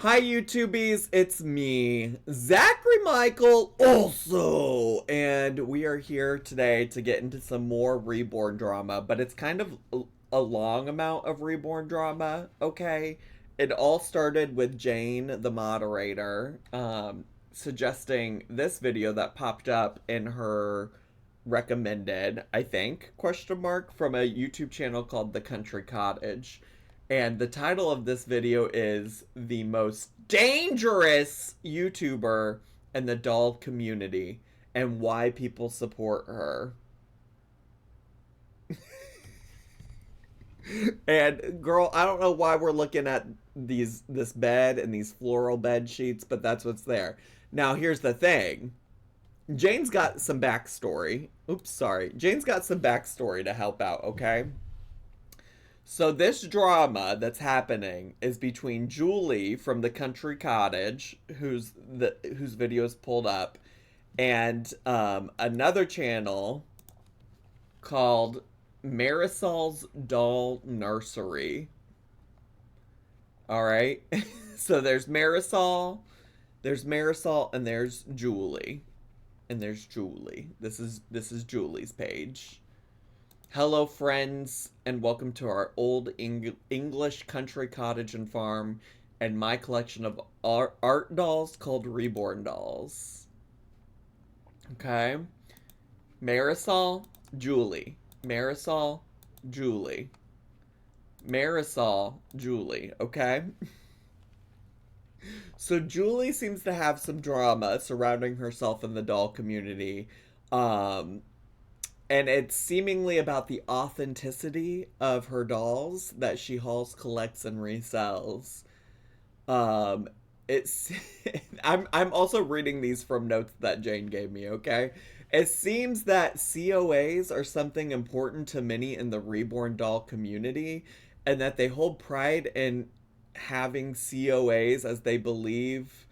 Hi YouTubies, it's me, Zachary Michael also, and we are here today to get into some more Reborn drama, but it's kind of a long amount of Reborn drama, okay? It all started with Jane, the moderator, suggesting this video that popped up in her recommended, I think, question mark, from a YouTube channel called The Country Cottage. And the title of this video is The Most Dangerous YouTuber in the Doll Community and Why People Support Her. And girl, I don't know why we're looking at this bed and these floral bed sheets, but that's what's there. Now here's the thing. Jane's got some backstory. Oops, sorry. Jane's got some backstory to help out, okay? So this drama that's happening is between Julie from the Country Cottage, whose video is pulled up, and another channel called Marisol's Doll Nursery. All right, so there's Marisol, and there's Julie, and there's Julie. This is Julie's page. Hello friends, and welcome to our old English country cottage and farm and my collection of art dolls called Reborn Dolls. Okay? Marisol, Julie. Marisol, Julie. Marisol, Julie, okay? So Julie seems to have some drama surrounding herself in the doll community. And it's seemingly about the authenticity of her dolls that she hauls, collects, and resells. It's I'm also reading these from notes that Jane gave me, okay? It seems that COAs are something important to many in the Reborn doll community, and that they hold pride in having COAs as they believe.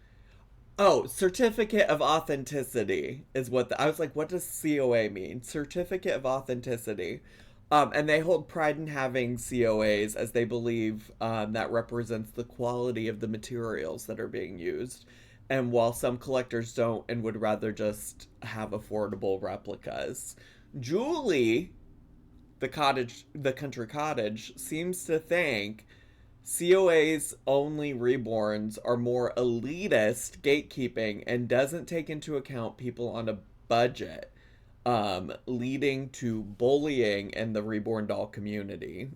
Oh, certificate of authenticity is what I was like, what does COA mean? Certificate of authenticity. And they hold pride in having COAs as they believe that represents the quality of the materials that are being used. And while some collectors don't and would rather just have affordable replicas, Julie, the country cottage, seems to think COA's only reborns are more elitist gatekeeping and doesn't take into account people on a budget, leading to bullying in the reborn doll community.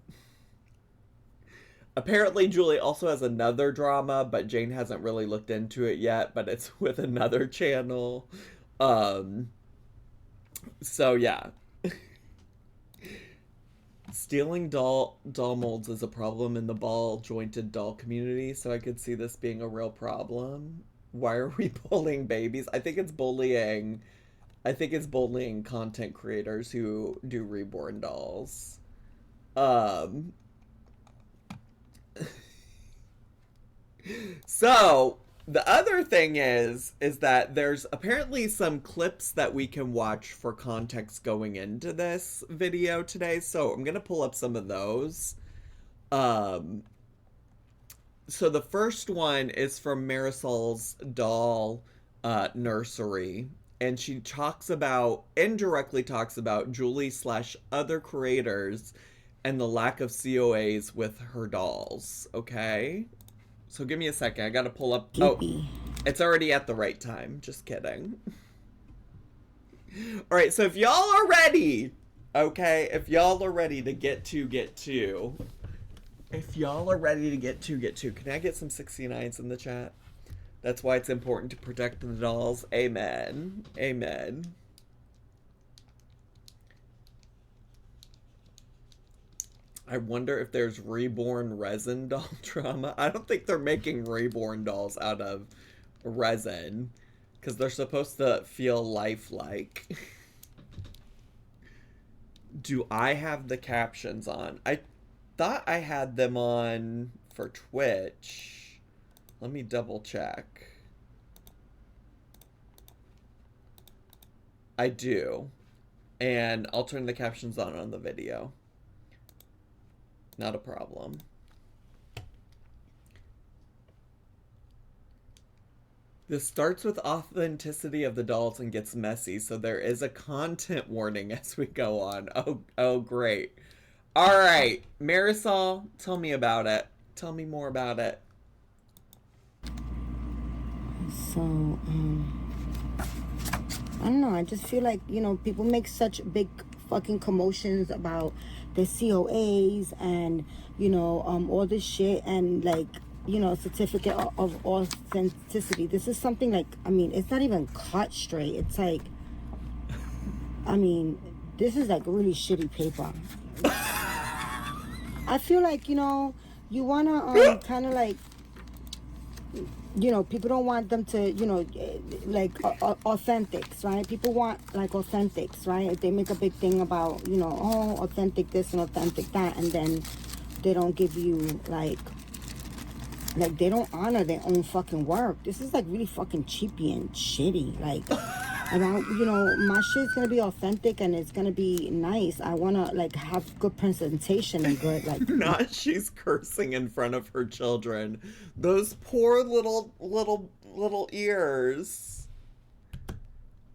Apparently, Julie also has another drama, but Jane hasn't really looked into it yet, but it's with another channel. So yeah. Stealing doll molds is a problem in the ball jointed doll community, so I could see this being a real problem. Why are we bullying babies? I think it's bullying. I think it's bullying content creators who do reborn dolls. So the other thing is that there's apparently some clips that we can watch for context going into this video today. So I'm gonna pull up some of those. So the first one is from Marisol's doll nursery, and she indirectly talks about Julie / other creators and the lack of COAs with her dolls. Okay. So give me a second. I gotta pull up. Oh, it's already at the right time. Just kidding. All right. So if y'all are ready, okay, if y'all are ready to get to, if y'all are ready to get to, can I get some 69s in the chat? That's why it's important to protect the dolls. Amen. Amen. I wonder if there's reborn resin doll drama. I don't think they're making reborn dolls out of resin, because they're supposed to feel lifelike. Do I have the captions on? I thought I had them on for Twitch. Let me double check. I do. And I'll turn the captions on the video. Not a problem. This starts with authenticity of the dolls and gets messy, so there is a content warning as we go on. Oh, great. All right, Marisol, tell me about it. Tell me more about it. So, I don't know. I just feel like, people make such big fucking commotions about the COAs and, all this shit and, like, certificate of authenticity. This is something like, it's not even cut straight. It's like, this is like really shitty paper. I feel like, you want to kind of like, people don't want them to, like authentics, right? People want like authentics, right? They make a big thing about, oh, authentic this and authentic that, and then they don't give you like they don't honor their own fucking work. This is like really fucking cheapy and shitty. Like, and my shit's gonna be authentic and it's gonna be nice. I wanna like have good presentation and good like. Not she's cursing in front of her children. Those poor little ears.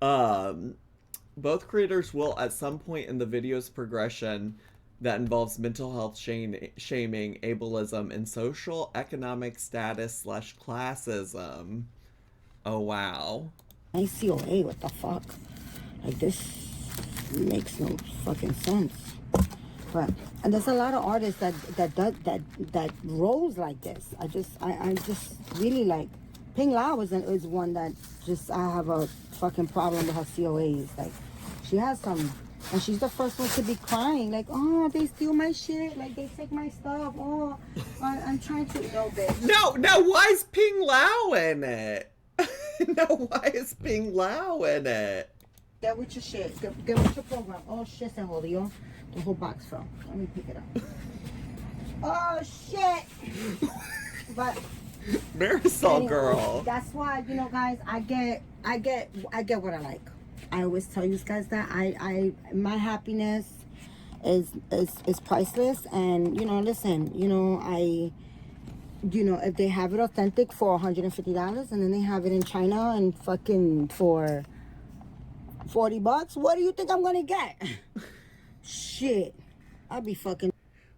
Both creators will at some point in the video's progression that involves mental health shaming, ableism, and social economic status / classism. Oh wow. COA, what the fuck? Like, this makes no fucking sense. But and there's a lot of artists that rolls like this. I just really like Ping Lao is one that just I have a fucking problem with her COAs. Like, she has some, and she's the first one to be crying. Like, oh, they steal my shit. Like, they take my stuff. Oh, I'm trying to. No, bitch. No, why is Ping Lao in it? No, why is Ping Lao in it? Get with your shit. Get with your program. Oh, shit, se jodió. The whole box fell. Let me pick it up. Oh, shit. But Marisol, anyway, girl. That's why, guys, I get what I like. I always tell you guys that my happiness is priceless. And, listen, if they have it authentic for $150 and then they have it in China and fucking for $40, what do you think I'm gonna get? Shit, I'll be fucking.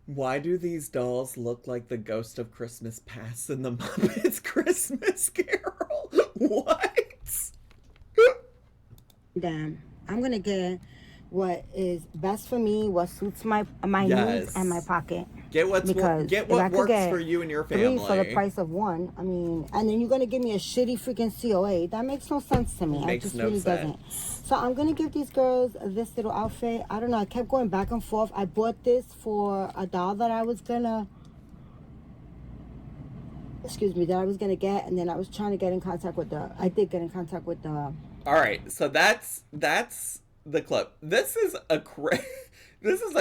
Why do these dolls look like the ghost of Christmas Past in the Muppets Christmas Carol? What? Damn, I'm gonna get what is best for me, what suits my needs and my pocket. Get what works for you and your family. 3 for the price of 1. And then you're gonna give me a shitty freaking COA. That makes no sense to me. Makes no sense. Doesn't. So I'm gonna give these girls this little outfit. I don't know. I kept going back and forth. I bought this for a doll that I was gonna. That I was gonna get, and then I was trying to get in contact with the. I did get in contact with the. All right, so that's the clip. This is a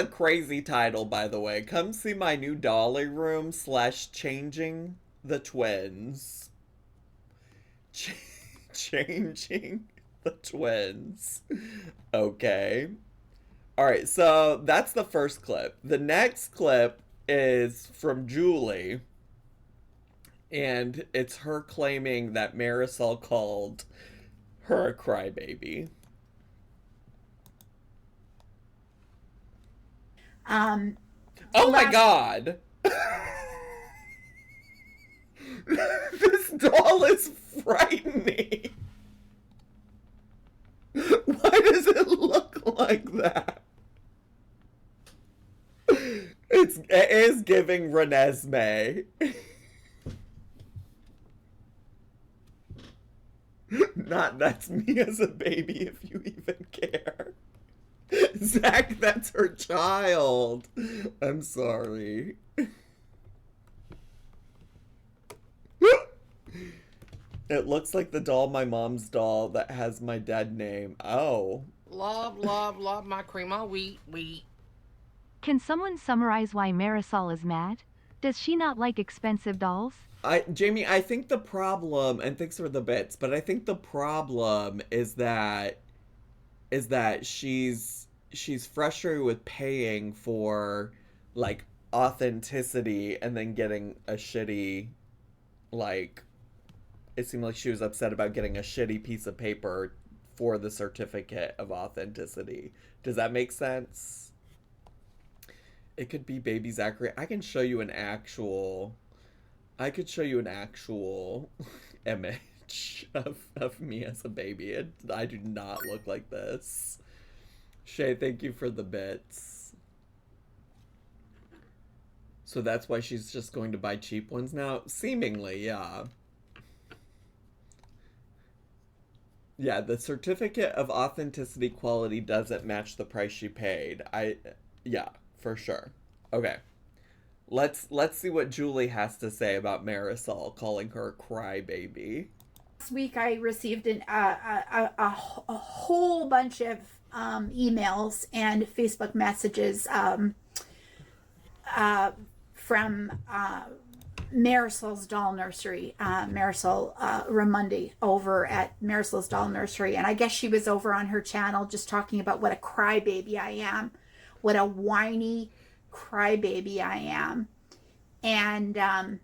crazy title, by the way. Come see my new dolly room / changing the twins. Changing the twins. Okay. All right, so that's the first clip. The next clip is from Julie. And it's her claiming that Marisol called her a crybaby. Oh my god! This doll is frightening. Why does it look like that? It is giving Renesmee. Not that's me as a baby, if you even care. Zach, that's her child. I'm sorry. It looks like the doll, my mom's doll, that has my dead name. Oh. Love my cream of wheat. Can someone summarize why Marisol is mad? Does she not like expensive dolls? Jamie, I think the problem, and thanks for the bits, but I think the problem is that she's frustrated with paying for like authenticity and then getting a shitty like it seemed like she was upset about getting a shitty piece of paper for the certificate of authenticity. Does that make sense? It could be baby Zachary. I could show you an actual image of me as a baby. I do not look like this. Shay, thank you for the bits. So that's why she's just going to buy cheap ones now? Seemingly, yeah. Yeah, the certificate of authenticity quality doesn't match the price she paid. Yeah, for sure. Okay. Let's see what Julie has to say about Marisol calling her a crybaby. Last week I received a whole bunch of emails and Facebook messages from Marisol's Doll Nursery, Marisol Ramundi over at Marisol's Doll Nursery. And I guess she was over on her channel just talking about what a crybaby I am, what a whiny crybaby I am. And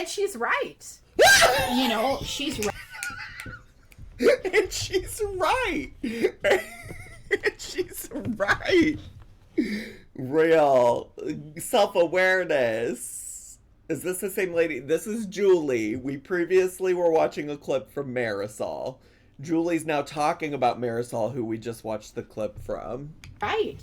she's right. You know, she's right. And she's right. She's right. Real self-awareness. Is this the same lady? This is Julie. We previously were watching a clip from Marisol. Julie's now talking about Marisol, who we just watched the clip from. Right.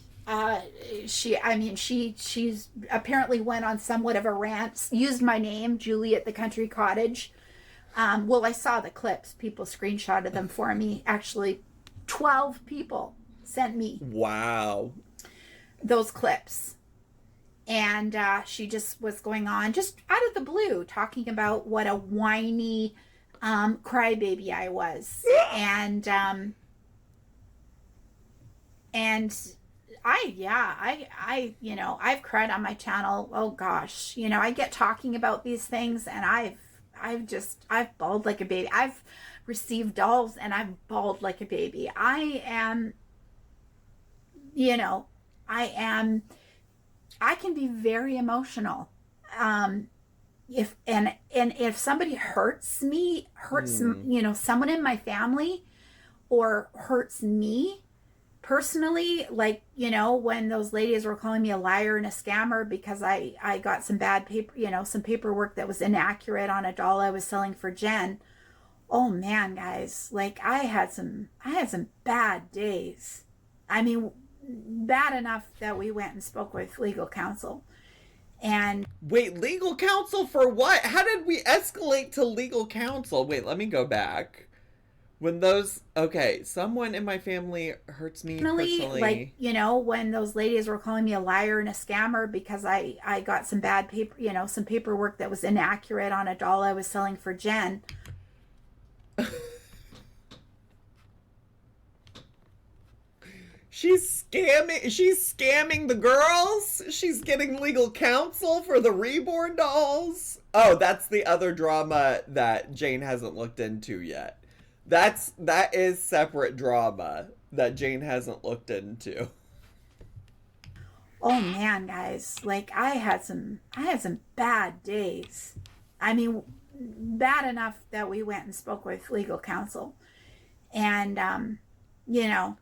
She's apparently went on somewhat of a rant, used my name, Julie at the Country Cottage. Well, I saw the clips. People screenshotted them for me. Actually, 12 people sent me. Wow. Those clips. And she just was going on, just out of the blue, talking about what a whiny crybaby I was. And I you know, I've cried on my channel. Oh gosh, you know, I get talking about these things and I've bawled like a baby. I've received dolls and I've bawled like a baby. I am, you know, I can be very emotional. If somebody hurts me, you know, someone in my family, or hurts me personally, like, you know, when those ladies were calling me a liar and a scammer because I got some bad paper, you know, some paperwork that was inaccurate on a doll I was selling for Jen. Oh man, guys, like I had some bad days. I mean, bad enough that we went and spoke with legal counsel. And wait, legal counsel for what? How did we escalate to legal counsel? Wait, let me go back. When those, okay, someone in my family hurts me personally. Like, you know, when those ladies were calling me a liar and a scammer because I got some bad paper, you know, some paperwork that was inaccurate on a doll I was selling for Jen. She's scamming the girls. She's getting legal counsel for the reborn dolls. Oh, that's the other drama that Jane hasn't looked into yet. That is separate drama that Jane hasn't looked into. Oh man, guys, like I had some bad days. I mean, bad enough that we went and spoke with legal counsel. And you know,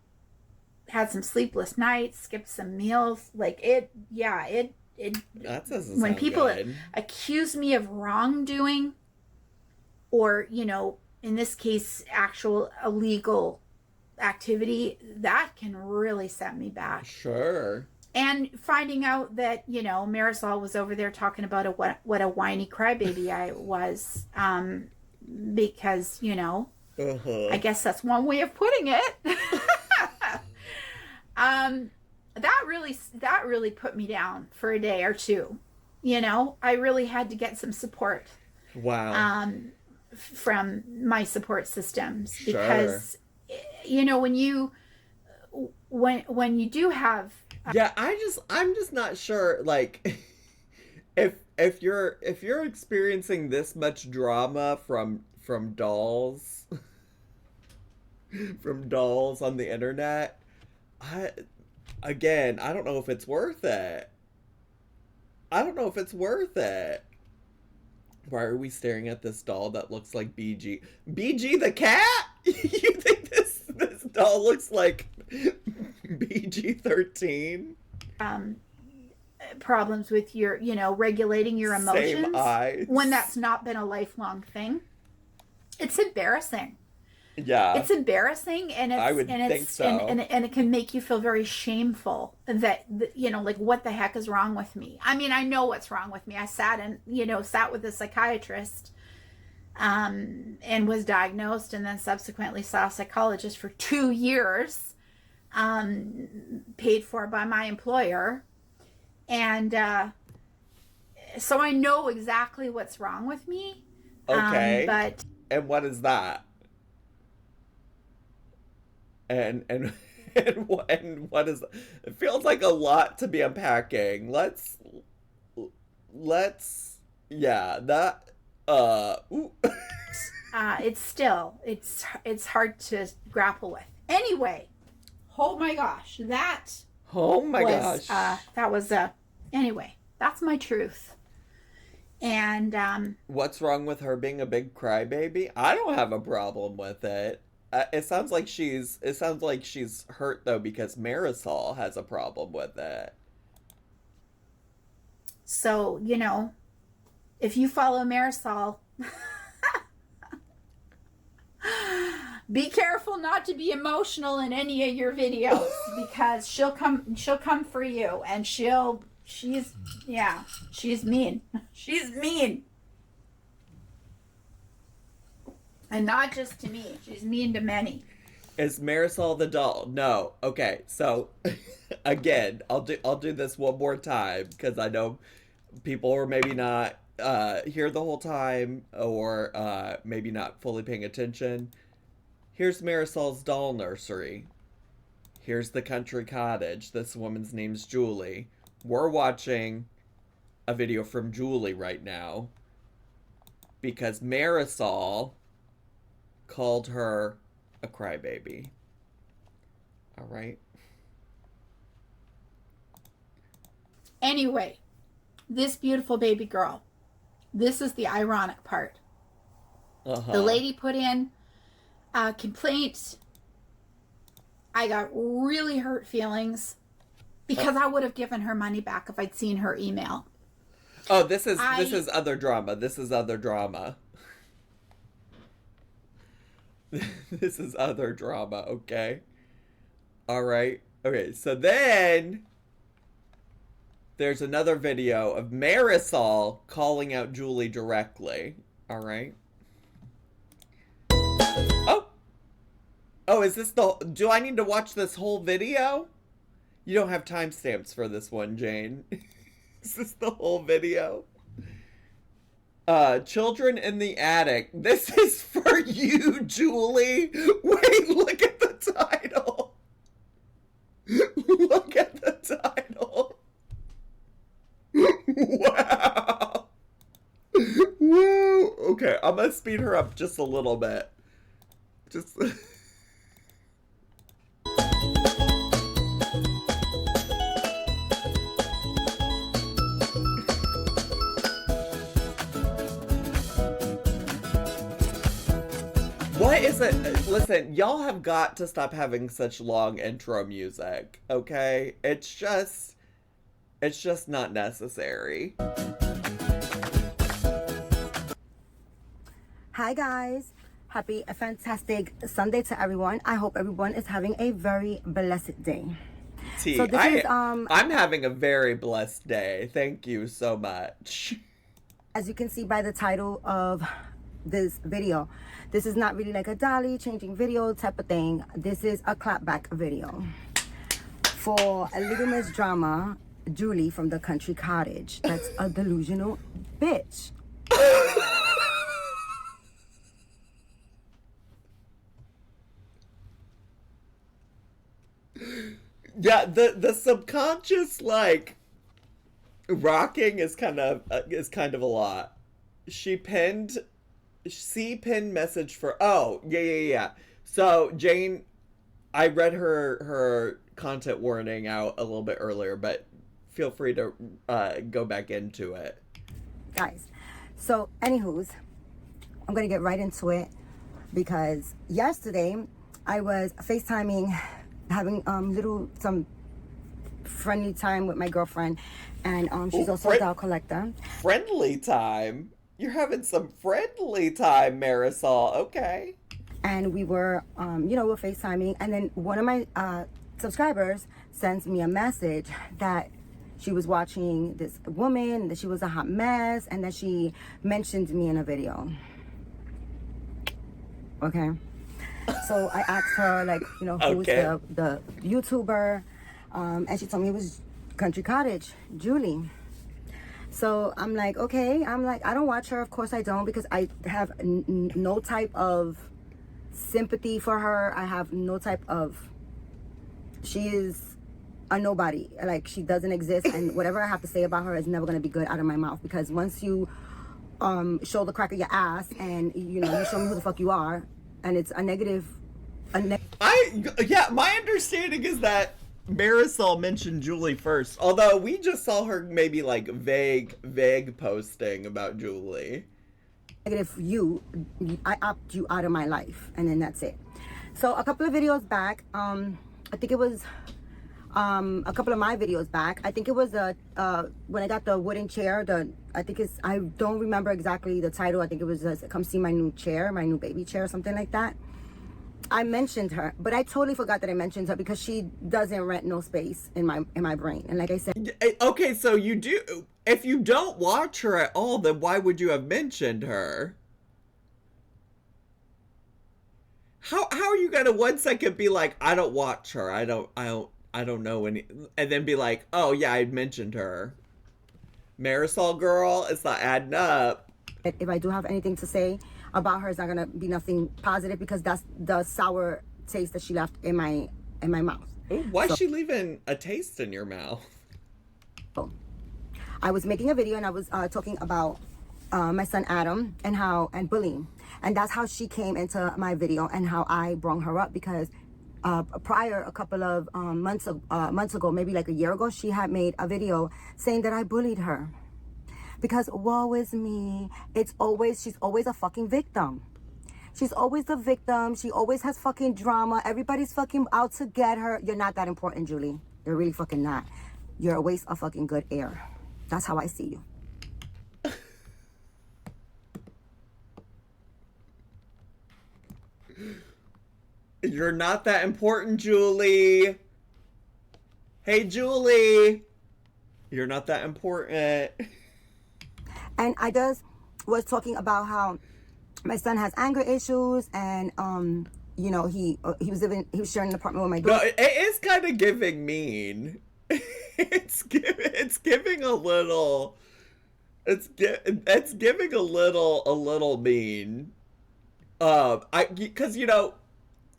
had some sleepless nights, skipped some meals. Like it that doesn't when people good. Accuse me of wrongdoing, or, you know, in this case, actual illegal activity, that can really set me back. Sure. And finding out that, you know, Marisol was over there talking about what a whiny crybaby I was, because, you know, I guess that's one way of putting it. That really put me down for a day or two. You know, I really had to get some support. Wow. From my support systems, because you know, when you do have yeah, I'm just not sure, like, if you're experiencing this much drama from dolls from dolls on the internet, I don't know if it's worth it. Why are we staring at this doll that looks like BG? BG the cat? You think this doll looks like BG-13? Problems with your, regulating your emotions. Same eyes. When that's not been a lifelong thing. It's embarrassing. Yeah. It's embarrassing, and I would think so. And it can make you feel very shameful that, like, what the heck is wrong with me? I mean, I know what's wrong with me. I sat with a psychiatrist, and was diagnosed, and then subsequently saw a psychologist for 2 years, paid for by my employer. And so I know exactly what's wrong with me. Okay. And what is that? And what is, it feels like a lot to be unpacking. Let's yeah, that ooh. It's hard to grapple with. Anyway, oh my gosh, that was anyway, that's my truth. And what's wrong with her being a big crybaby? I don't have a problem with it. It sounds like she's hurt though, because Marisol has a problem with it. So, if you follow Marisol, be careful not to be emotional in any of your videos, because she'll come for you, and she's mean. She's mean. And not just to me. She's mean to many. Is Marisol the doll? No. Okay. So again, I'll do this one more time, because I know people are maybe not here the whole time, or maybe not fully paying attention. Here's Marisol's doll nursery. Here's the Country Cottage. This woman's name's Julie. We're watching a video from Julie right now, because Marisol called her a crybaby. All right. Anyway, this beautiful baby girl, this is the ironic part. The lady put in a complaint. I got really hurt feelings, because I would have given her money back if I'd seen her email. Oh, this is other drama. This is other drama. This is other drama, okay? All right. Okay, so then there's another video of Marisol calling out Julie directly. All right. Oh, is this do I need to watch this whole video? You don't have timestamps for this one, Jane. Is this the whole video? Children in the attic. This is for you, Julie. Wait, look at the title. Look at the title. Wow. Whoa. Okay, I'm gonna speed her up just a little bit. Just... What is it? Listen, y'all have got to stop having such long intro music, okay? It's just not necessary. Hi guys, happy a fantastic Sunday to everyone. I hope everyone is having a very blessed day. So I'm having a very blessed day. Thank you so much. As you can see by the title of this video, this is not really like a dolly changing video type of thing. This is a clapback video for a little Miss Drama, Julie from the Country Cottage. That's a delusional bitch. Yeah, the subconscious, like, rocking is kind of a lot. She pinned message for, oh, yeah. So, Jane, I read her content warning out a little bit earlier, but feel free to go back into it. Guys, So, anywho's, I'm gonna get right into it because yesterday I was FaceTiming, having some friendly time with my girlfriend, and she's also a doll collector. Friendly time? You're having some friendly time, Marisol. Okay. And we were, we're FaceTiming, and then one of my subscribers sends me a message that she was watching this woman, that she was a hot mess, and that she mentioned me in a video. Okay. So I asked her, like, who's the YouTuber, and she told me it was Country Cottage, Julie. So I'm like, okay. I'm like, I don't watch her. Of course I don't, because I have no type of sympathy for her. I have no type of, she is a nobody. Like, she doesn't exist, and whatever I have to say about her is never going to be good out of my mouth, because once you show the crack of your ass and you show me who the fuck you are, and it's a negative. My understanding is that Marisol mentioned Julie first, although we just saw her maybe like vague posting about Julie. Negative I opt you out of my life, and then that's it. So a couple of videos back, I think it was a couple of my videos back, I think it was when I got the wooden chair, I don't remember exactly the title. I think it was come see my new chair, my new baby chair, something like that. I mentioned her, but I totally forgot that I mentioned her, because she doesn't rent no space in my brain. And like I said, okay, so you do. If you don't watch her at all, then why would you have mentioned her? How are you gonna 1 second be like, I don't watch her, I don't know any, and then be like, oh yeah, I mentioned her. Marisol girl, it's not adding up. If I do have anything to say about her, it's not gonna be nothing positive, because that's the sour taste that she left in my mouth. Ooh, why is she leaving a taste in your mouth? So, I was making a video, and I was talking about my son Adam and bullying, and that's how she came into my video, and how I brought her up, because prior, a couple of months ago, maybe like a year ago, she had made a video saying that I bullied her. Because woe is me. She's always a fucking victim. She's always the victim. She always has fucking drama. Everybody's fucking out to get her. You're not that important, Julie. You're really fucking not. You're a waste of fucking good air. That's how I see you. You're not that important, Julie. Hey, Julie. You're not that important. And I just was talking about how my son has anger issues, and he was sharing an apartment with my daughter. No, it is kind of giving mean. It's giving a little. It's giving a little mean. Because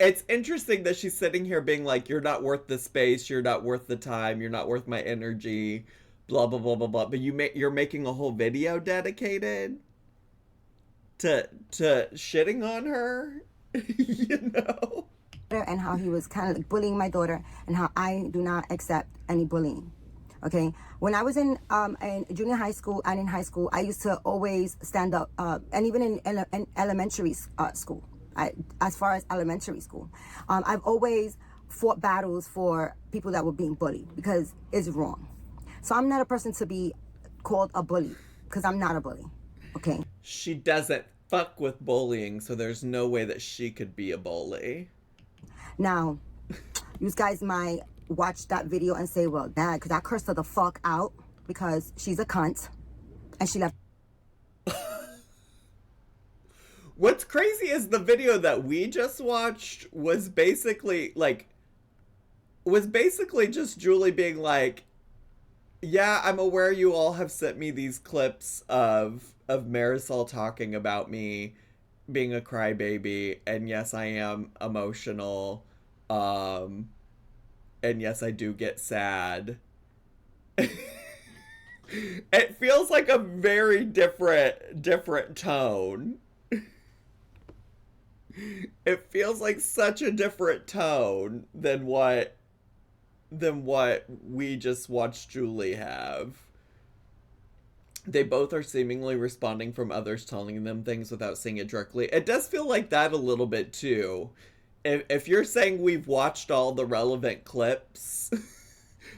it's interesting that she's sitting here being like, you're not worth the space, you're not worth the time, you're not worth my energy. Blah blah blah blah blah. But you're making a whole video dedicated to shitting on her, And how he was kind of like bullying my daughter, and how I do not accept any bullying. Okay, when I was in junior high school and in high school, I used to always stand up, and even in elementary school. As far as elementary school, I've always fought battles for people that were being bullied, because it's wrong. So I'm not a person to be called a bully, because I'm not a bully, okay? She doesn't fuck with bullying, so there's no way that she could be a bully. Now, you guys might watch that video and say, well, Dad, because I cursed her the fuck out, because she's a cunt, and she left. What's crazy is the video that we just watched was basically just Julie being like, yeah, I'm aware you all have sent me these clips of Marisol talking about me being a crybaby, and yes, I am emotional, and yes, I do get sad. It feels like a very different tone. It feels like such a different tone than what we just watched Julie have. They both are seemingly responding from others telling them things without saying it directly. It does feel like that a little bit too. If you're saying we've watched all the relevant clips,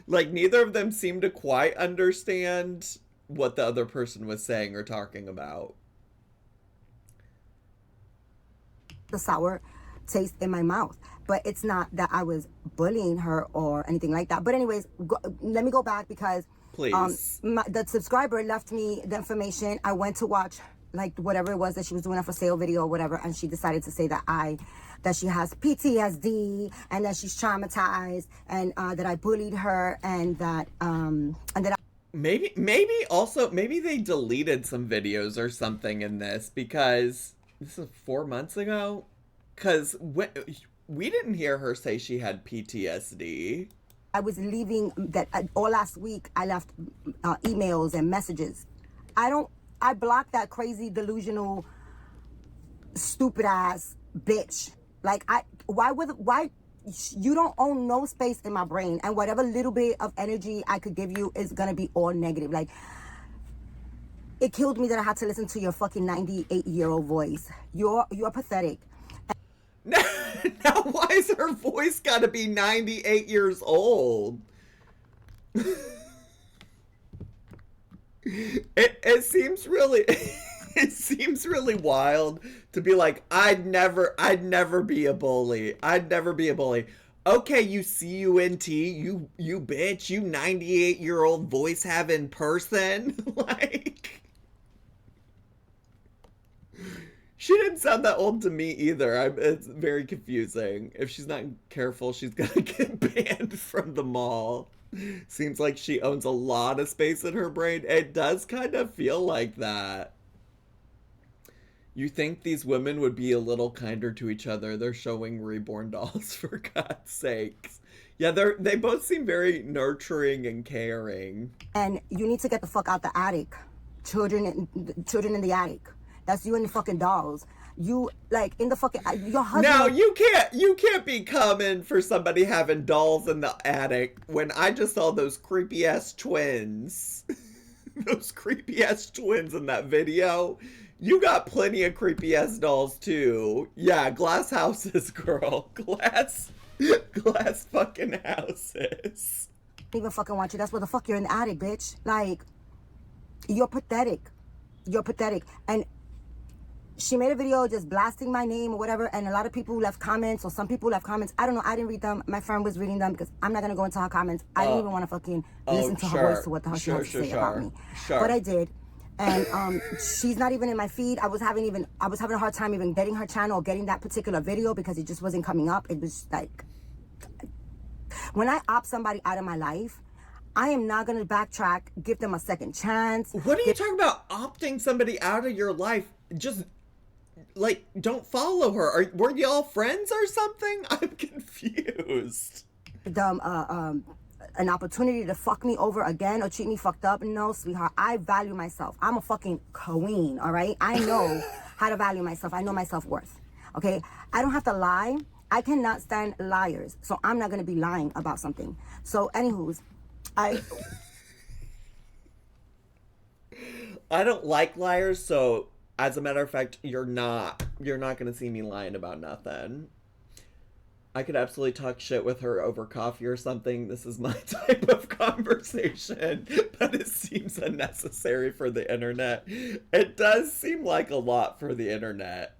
like neither of them seem to quite understand what the other person was saying or talking about. The sour taste in my mouth, but it's not that I was bullying her or anything like that. But anyways, let me go back because please, the subscriber left me the information. I went to watch like whatever it was that she was doing a for sale video or whatever, and she decided to say that she has PTSD and that she's traumatized and that I bullied her and that maybe they deleted some videos or something in this because this is 4 months ago. Because we didn't hear her say she had PTSD. I was leaving that all last week. I left emails and messages. I blocked that crazy, delusional, stupid ass bitch. Like why you don't own no space in my brain, and whatever little bit of energy I could give you is gonna be all negative. Like it killed me that I had to listen to your fucking 98-year-old voice. You're pathetic. Now, why is her voice gotta be 98 years old? It seems really it seems really wild to be like, I'd never be a bully. I'd never be a bully. Okay, you CUNT, you bitch, you 98-year-old voice having person. Like, she didn't sound that old to me either. It's very confusing. If she's not careful, she's gonna get banned from the mall. Seems like she owns a lot of space in her brain. It does kind of feel like that. You think these women would be a little kinder to each other. They're showing reborn dolls, for God's sakes. Yeah, they both seem very nurturing and caring. And you need to get the fuck out the attic. Children in the attic. That's you and the fucking dolls. You like in the fucking your husband. No, you can't be coming for somebody having dolls in the attic when I just saw those creepy ass twins. Those creepy ass twins in that video. You got plenty of creepy ass dolls too. Yeah, glass houses, girl. Glass fucking houses. I don't even fucking want you. That's what the fuck you're in the attic, bitch. Like, you're pathetic. You're pathetic. And she made a video just blasting my name or whatever, and a lot of people left comments, or some people left comments. I don't know. I didn't read them. My friend was reading them because I'm not gonna go into her comments. I didn't even want to fucking listen to her voice to what the hell she had to say about me. But I did. And she's not even in my feed. I was having a hard time even getting her channel or getting that particular video because it just wasn't coming up. It was like, when I opt somebody out of my life, I am not going to backtrack, give them a second chance. What are you talking about, opting somebody out of your life? Just, like, don't follow her. Were y'all friends or something? I'm confused. An opportunity to fuck me over again or treat me fucked up? No, sweetheart. I value myself. I'm a fucking queen, all right? I know how to value myself. I know my self-worth, okay? I don't have to lie. I cannot stand liars, so I'm not going to be lying about something. So, anywho's, I don't like liars, so as a matter of fact, you're not going to see me lying about nothing. I could absolutely talk shit with her over coffee or something. This is my type of conversation, but it seems unnecessary for the internet. It does seem like a lot for the internet.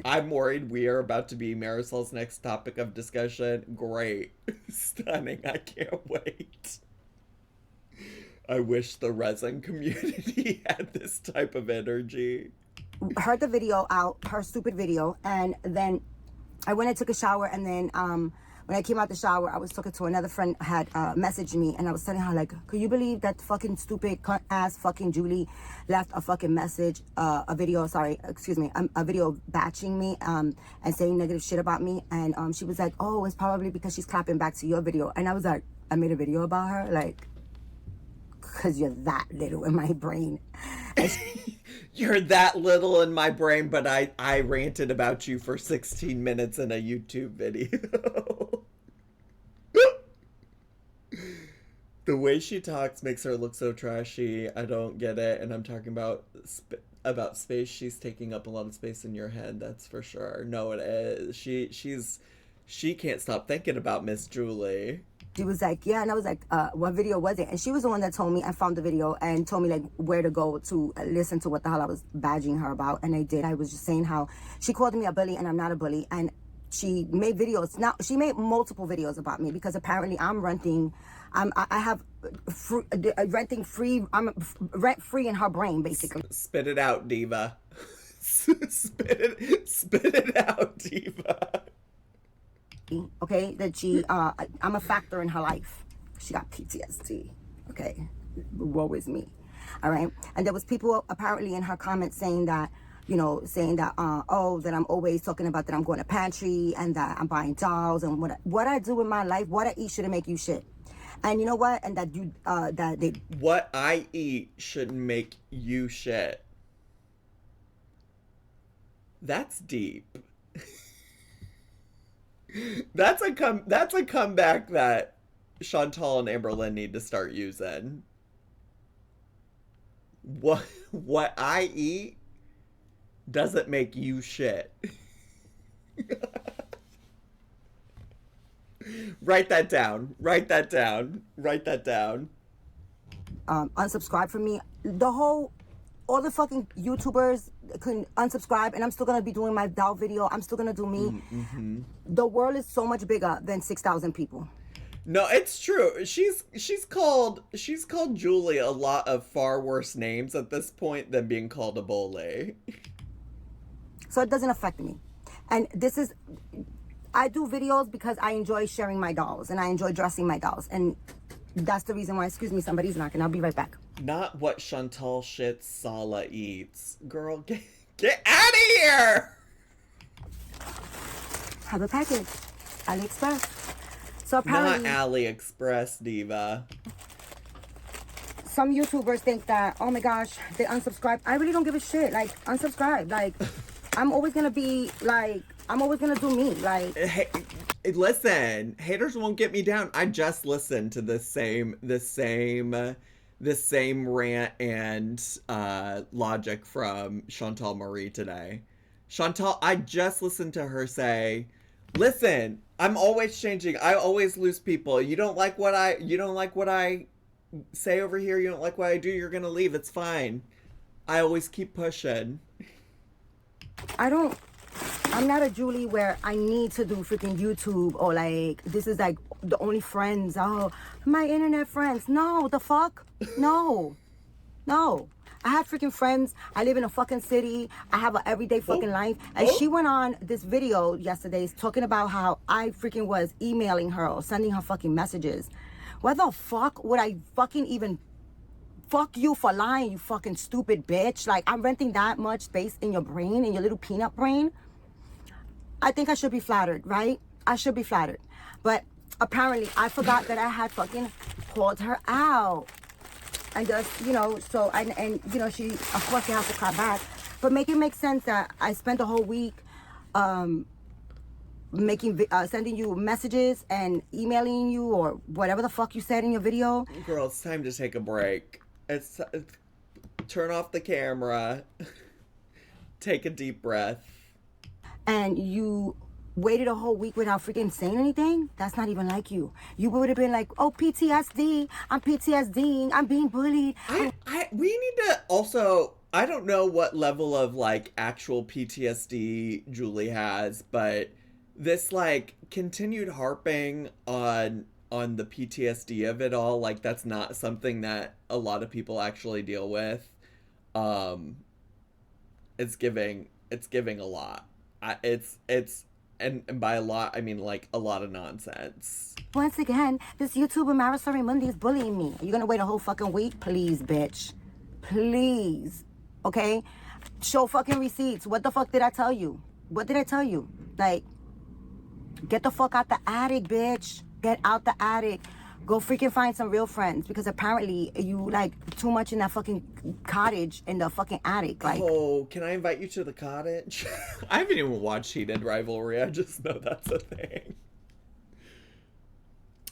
I'm worried we are about to be Marisol's next topic of discussion. Great. Stunning. I can't wait. I wish the resin community had this type of energy. Heard the video out, her stupid video, and then I went and took a shower, and then when I came out the shower, I was talking to another friend had messaged me, and I was telling her, like, could you believe that fucking stupid cunt ass fucking Julie left a fucking message, a video batching me and saying negative shit about me, and she was like, oh, it's probably because she's clapping back to your video, and I was like, I made a video about her, like, because you're that little in my brain. You're that little in my brain, but I ranted about you for 16 minutes in a YouTube video. The way she talks makes her look so trashy. I don't get it. And I'm talking about space. She's taking up a lot of space in your head. That's for sure. No, it is. She can't stop thinking about Miss Julie. She was like, yeah, and I was like, what video was it? And she was the one that told me, I found the video and told me like where to go to listen to what the hell I was badging her about. And I did. I was just saying how she called me a bully and I'm not a bully. And she made videos. Now she made multiple videos about me because apparently I'm renting. I have renting free. I'm rent free in her brain, basically. Spit it out, diva. spit it out, diva. Okay, that she, I'm a factor in her life. She got PTSD. Okay, woe is me. All right, and there was people apparently in her comments saying that, oh, that I'm always talking about that I'm going to pantry and that I'm buying dolls and what I do in my life, what I eat shouldn't make you shit. And you know what? And that you, that they... What I eat shouldn't make you shit. That's deep. That's a comeback that Chantal and Amberlynn need to start using. What I eat doesn't make you shit. Write that down. Unsubscribe from me. All the fucking YouTubers can unsubscribe, and I'm still gonna be doing my doll video. I'm still gonna do me. Mm-hmm. The world is so much bigger than 6,000 people. No, it's true. She's called Julie a lot of far worse names at this point than being called a bully. So it doesn't affect me. And I do videos because I enjoy sharing my dolls and I enjoy dressing my dolls, and that's the reason why. Excuse me, somebody's knocking. I'll be right back. Not what Chantal shit Sala eats. Girl, get out of here! Have a package. AliExpress. So apparently... Not AliExpress, diva. Some YouTubers think that, oh my gosh, they unsubscribe. I really don't give a shit. Like, unsubscribe. Like, I'm always gonna be, like... I'm always gonna do me, like... Hey, listen, haters won't get me down. I just listened to the same rant and logic from Chantal Marie today. Chantal, I just listened to her say, listen, I'm always changing. I always lose people. You don't like what I say over here. You don't like what I do. You're gonna leave. It's fine. I always keep pushing. I'm not a Julie where I need to do freaking YouTube or like, this is like the only friends. Oh, my internet friends. No, the fuck? No. I have freaking friends. I live in a fucking city. I have an everyday fucking life. And she went on this video yesterday talking about how I freaking was emailing her or sending her fucking messages. Why the fuck would I fucking even... Fuck you for lying, you fucking stupid bitch. Like, I'm renting that much space in your brain, in your little peanut brain. I think I should be flattered, right? I should be flattered. But apparently, I forgot that I had fucking called her out. And just, so, and she, of course, she has to cry back. But make it make sense that I spent the whole week sending you messages and emailing you or whatever the fuck you said in your video. Girl, it's time to take a break. It's turn off the camera. Take a deep breath. And you waited a whole week without freaking saying anything? That's not even like you. You would have been like, oh, PTSD. I'm PTSDing. I'm being bullied. We need to also... I don't know what level of, like, actual PTSD Julie has, but this, like, continued harping on the PTSD of it all, like, that's not something that a lot of people actually deal with. It's giving a lot. And by a lot, I mean, like, a lot of nonsense. Once again, this YouTuber Marisol is bullying me. Are you gonna wait a whole fucking week? Please, bitch. Please. Okay? Show fucking receipts. What the fuck did I tell you? What did I tell you? Like, get the fuck out the attic, bitch. Get out the attic. Go freaking find some real friends, because apparently you like too much in that fucking cottage in the fucking attic. Like, oh, can I invite you to the cottage? I haven't even watched Heated Rivalry. I just know that's a thing.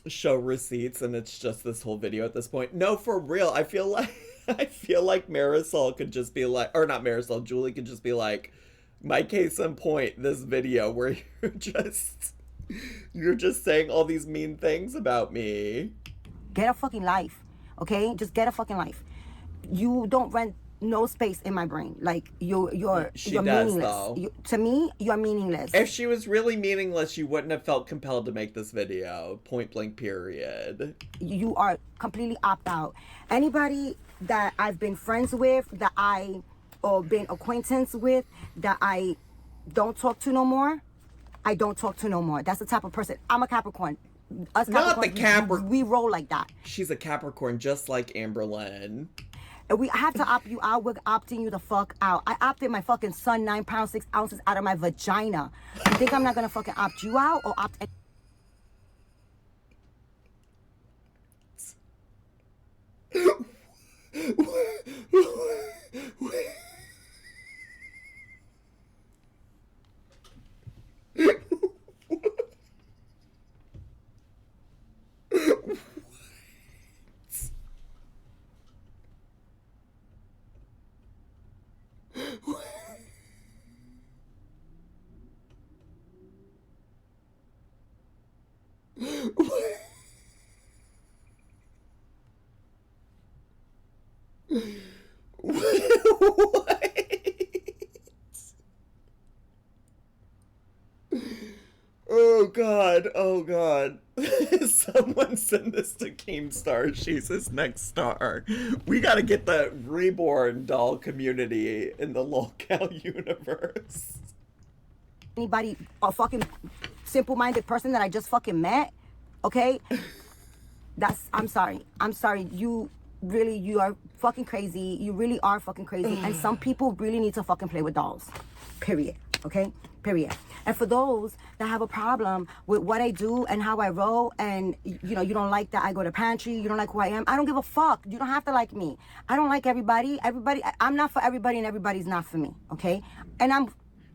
show receipts and it's just this whole video at this point. No, for real. I feel like Marisol could just be like, or not Marisol, Julie could just be like, my case in point, this video where you're just saying all these mean things about me. Get a fucking life, okay? Just get a fucking life. You don't rent no space in my brain. Like you're meaningless. To me, you're meaningless. If she was really meaningless, you wouldn't have felt compelled to make this video. Point blank, period. You are completely opt out. Anybody that I've been friends with, or been acquaintance with, that I don't talk to no more, I don't talk to no more. That's the type of person. I'm a Capricorn. Us Not the Capricorn. We roll like that. She's a Capricorn, just like Amberlynn. And we have to opt you out. We're opting you the fuck out. I opted my fucking son 9 pounds 6 ounces out of my vagina. You think I'm not gonna fucking opt you out or opt? Oh god. Someone send this to Keemstar. She's his next star. We gotta get the Reborn doll community in the lolcow universe. Anybody, a fucking simple-minded person that I just fucking met, okay? I'm sorry. You are fucking crazy. You really are fucking crazy. And some people really need to fucking play with dolls. Period. Okay? Period. And for those that have a problem with what I do and how I roll, and you don't like that I go to pantry, you don't like who I am, I don't give a fuck. You don't have to like me. I don't like everybody. I'm not for everybody and everybody's not for me. Okay? And I'm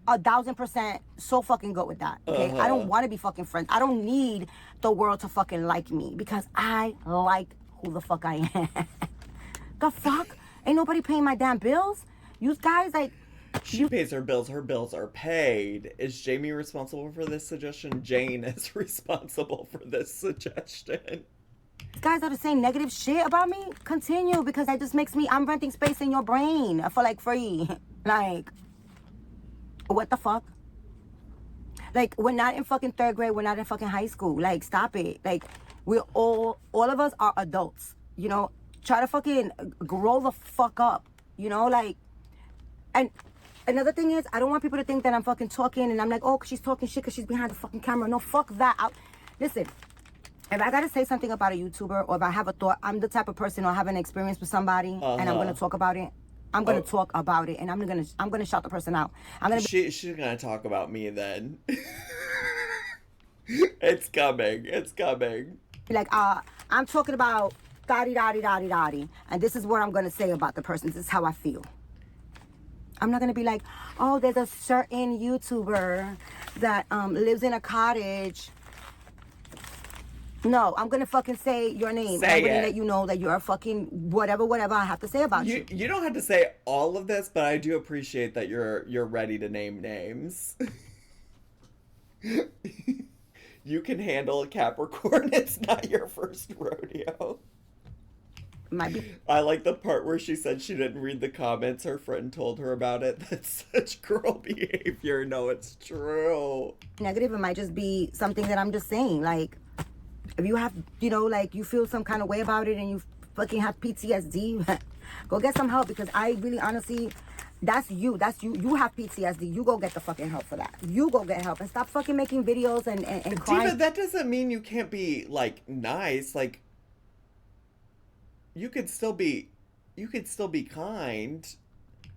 1000% so fucking good with that. Okay? I don't want to be fucking friends. I don't need the world to fucking like me because I like who the fuck I am. The fuck? Ain't nobody paying my damn bills? You guys, like... She pays her bills. Her bills are paid. Is Jamie responsible for this suggestion? Jane is responsible for this suggestion. These guys are saying negative shit about me? Continue, because that just makes me... I'm renting space in your brain for, like, free. Like, what the fuck? Like, we're not in fucking 3rd grade. We're not in fucking high school. Like, stop it. Like, we're all of us are adults. Try to fucking grow the fuck up. Like... And... Another thing is, I don't want people to think that I'm fucking talking and I'm like, oh, she's talking shit because she's behind the fucking camera. No, fuck that. Listen, if I got to say something about a YouTuber or if I have a thought, I'm the type of person or have an experience with somebody and I'm going to talk about it. I'm going to talk about it and I'm going to shout the person out. She's going to talk about me then. It's coming. Like, I'm talking about da-di-da-di-da-di-da-di. And this is what I'm going to say about the person. This is how I feel. I'm not going to be like, oh, there's a certain YouTuber that lives in a cottage. No, I'm going to fucking say your name. I'm going to let you know that you're a fucking whatever I have to say about you. You don't have to say all of this, but I do appreciate that you're ready to name names. You can handle a Capricorn. It's not your first rodeo. I like the part where she said she didn't read the comments. Her friend told her about it. That's such girl behavior. No, it's true. Negative, it might just be something that I'm just saying. Like, if you have, like you feel some kind of way about it and you fucking have PTSD, go get some help because I really honestly, that's you. You have PTSD. You go get the fucking help for that. You go get help and stop fucking making videos and crying. Diva, that doesn't mean you can't be like nice. Like, you could still be kind.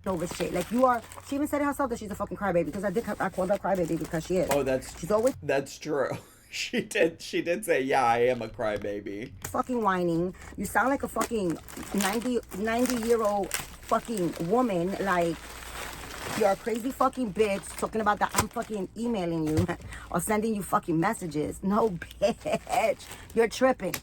Over shit. Like you are. She even said it herself that she's a fucking crybaby because I called her crybaby because she is. Oh, that's true. She did say, yeah, I am a crybaby. Fucking whining. You sound like a fucking 90-year-old fucking woman. Like, you're a crazy fucking bitch talking about that I'm fucking emailing you. or sending you fucking messages. No, bitch. You're tripping.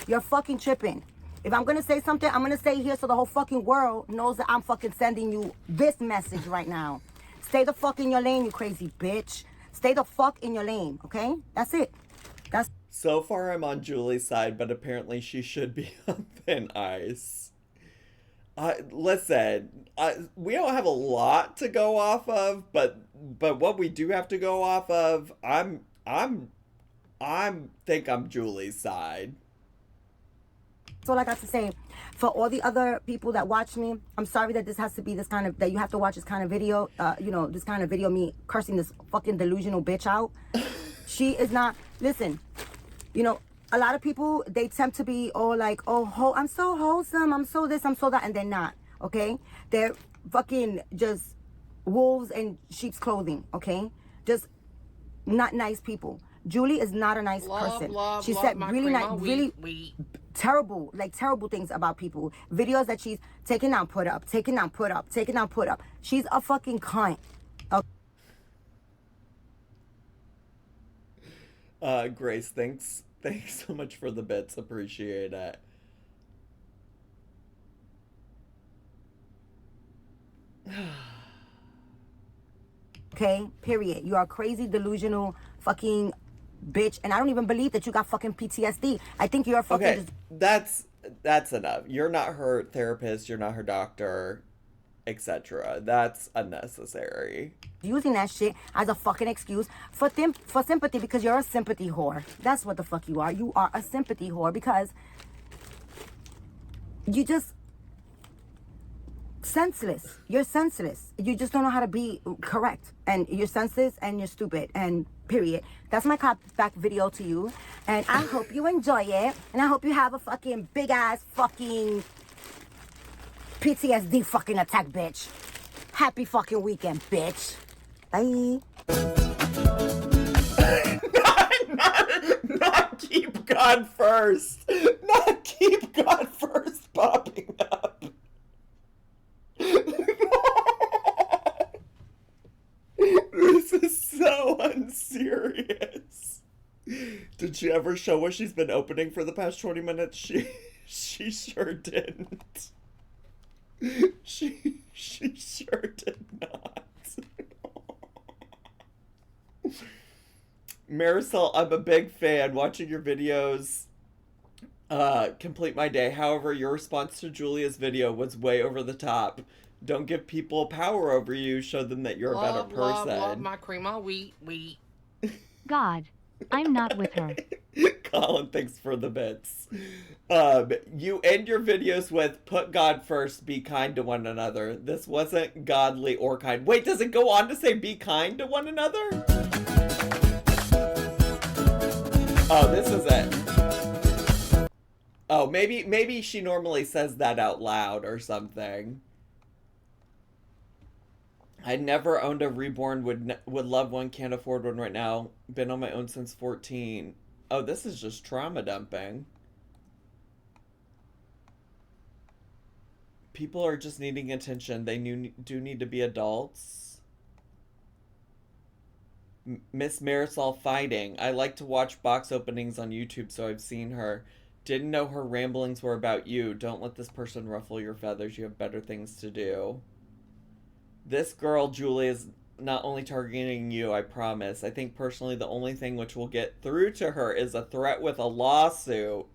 You're fucking tripping. If I'm gonna say something, I'm gonna say here so the whole fucking world knows that I'm fucking sending you this message right now. Stay the fuck in your lane, you crazy bitch. Stay the fuck in your lane, okay? That's it. That's So far, I'm on Julie's side, but apparently she should be on thin ice. Listen, we don't have a lot to go off of, but what we do have to go off of, I think I'm Julie's side. all I got to say. For all the other people that watch me, I'm sorry that this has to be this kind of, that you have to watch this kind of video, this kind of video, me cursing this fucking delusional bitch out. She is not, listen, a lot of people, they tempt to be all like, oh, I'm so wholesome, I'm so this, I'm so that, and they're not, okay? They're fucking just wolves in sheep's clothing, okay? Just not nice people. Julie is not a nice person. She said really nice, really terrible things about people. Videos that she's taking down, put up, taking down, put up, taking down, put up. She's a fucking cunt. Grace, thanks so much for the bits. Appreciate it. Okay, period. You are a crazy, delusional, fucking bitch, and I don't even believe that you got fucking PTSD. I think you're a fucking... Okay, that's enough. You're not her therapist, you're not her doctor, etc. That's unnecessary. Using that shit as a fucking excuse for sympathy, because you're a sympathy whore. That's what the fuck you are. You are a sympathy whore because you just... senseless. You're senseless. You just don't know how to be correct. And you're senseless and you're stupid. And period. That's my cop back video to you. And I hope you enjoy it. And I hope you have a fucking big ass fucking PTSD fucking attack, bitch. Happy fucking weekend, bitch. Bye. Not keep God first. Not keep God first popping up. This is so unserious. Did she ever show what she's been opening for the past 20 minutes? She sure didn't. She sure did not. Marisol, I'm a big fan. Watching your videos complete my day. However, your response to Julia's video was way over the top. Don't give people power over you. Show them that you're a better person. Love my cream all wheat. God, I'm not with her. Colin, thanks for the bits. You end your videos with, put God first, be kind to one another. This wasn't godly or kind. Wait, does it go on to say be kind to one another? Oh, this is it. Oh, maybe she normally says that out loud or something. I never owned a Reborn, would love one, can't afford one right now. Been on my own since 14. Oh, this is just trauma dumping. People are just needing attention. They do need to be adults. Miss Marisol fighting. I like to watch box openings on YouTube, so I've seen her. Didn't know her ramblings were about you. Don't let this person ruffle your feathers. You have better things to do. This girl, Julie, is not only targeting you, I promise. I think personally the only thing which will get through to her is a threat with a lawsuit.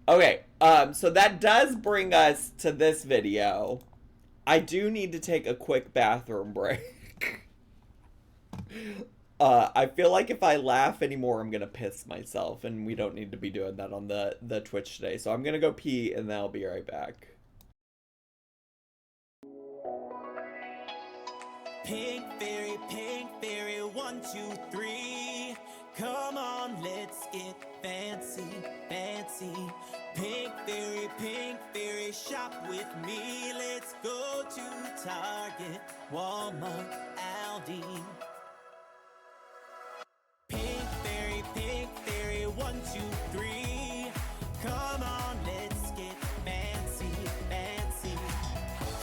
Okay, so that does bring us to this video. I do need to take a quick bathroom break. I feel like if I laugh anymore, I'm gonna piss myself, and we don't need to be doing that on the Twitch today. So I'm gonna go pee, and then I'll be right back. Pink fairy, 1, 2, 3. Come on, let's get fancy. Pink fairy, shop with me. Let's go to Target, Walmart, Aldi. Pink fairy, 1, 2, 3. Come on, let's get fancy.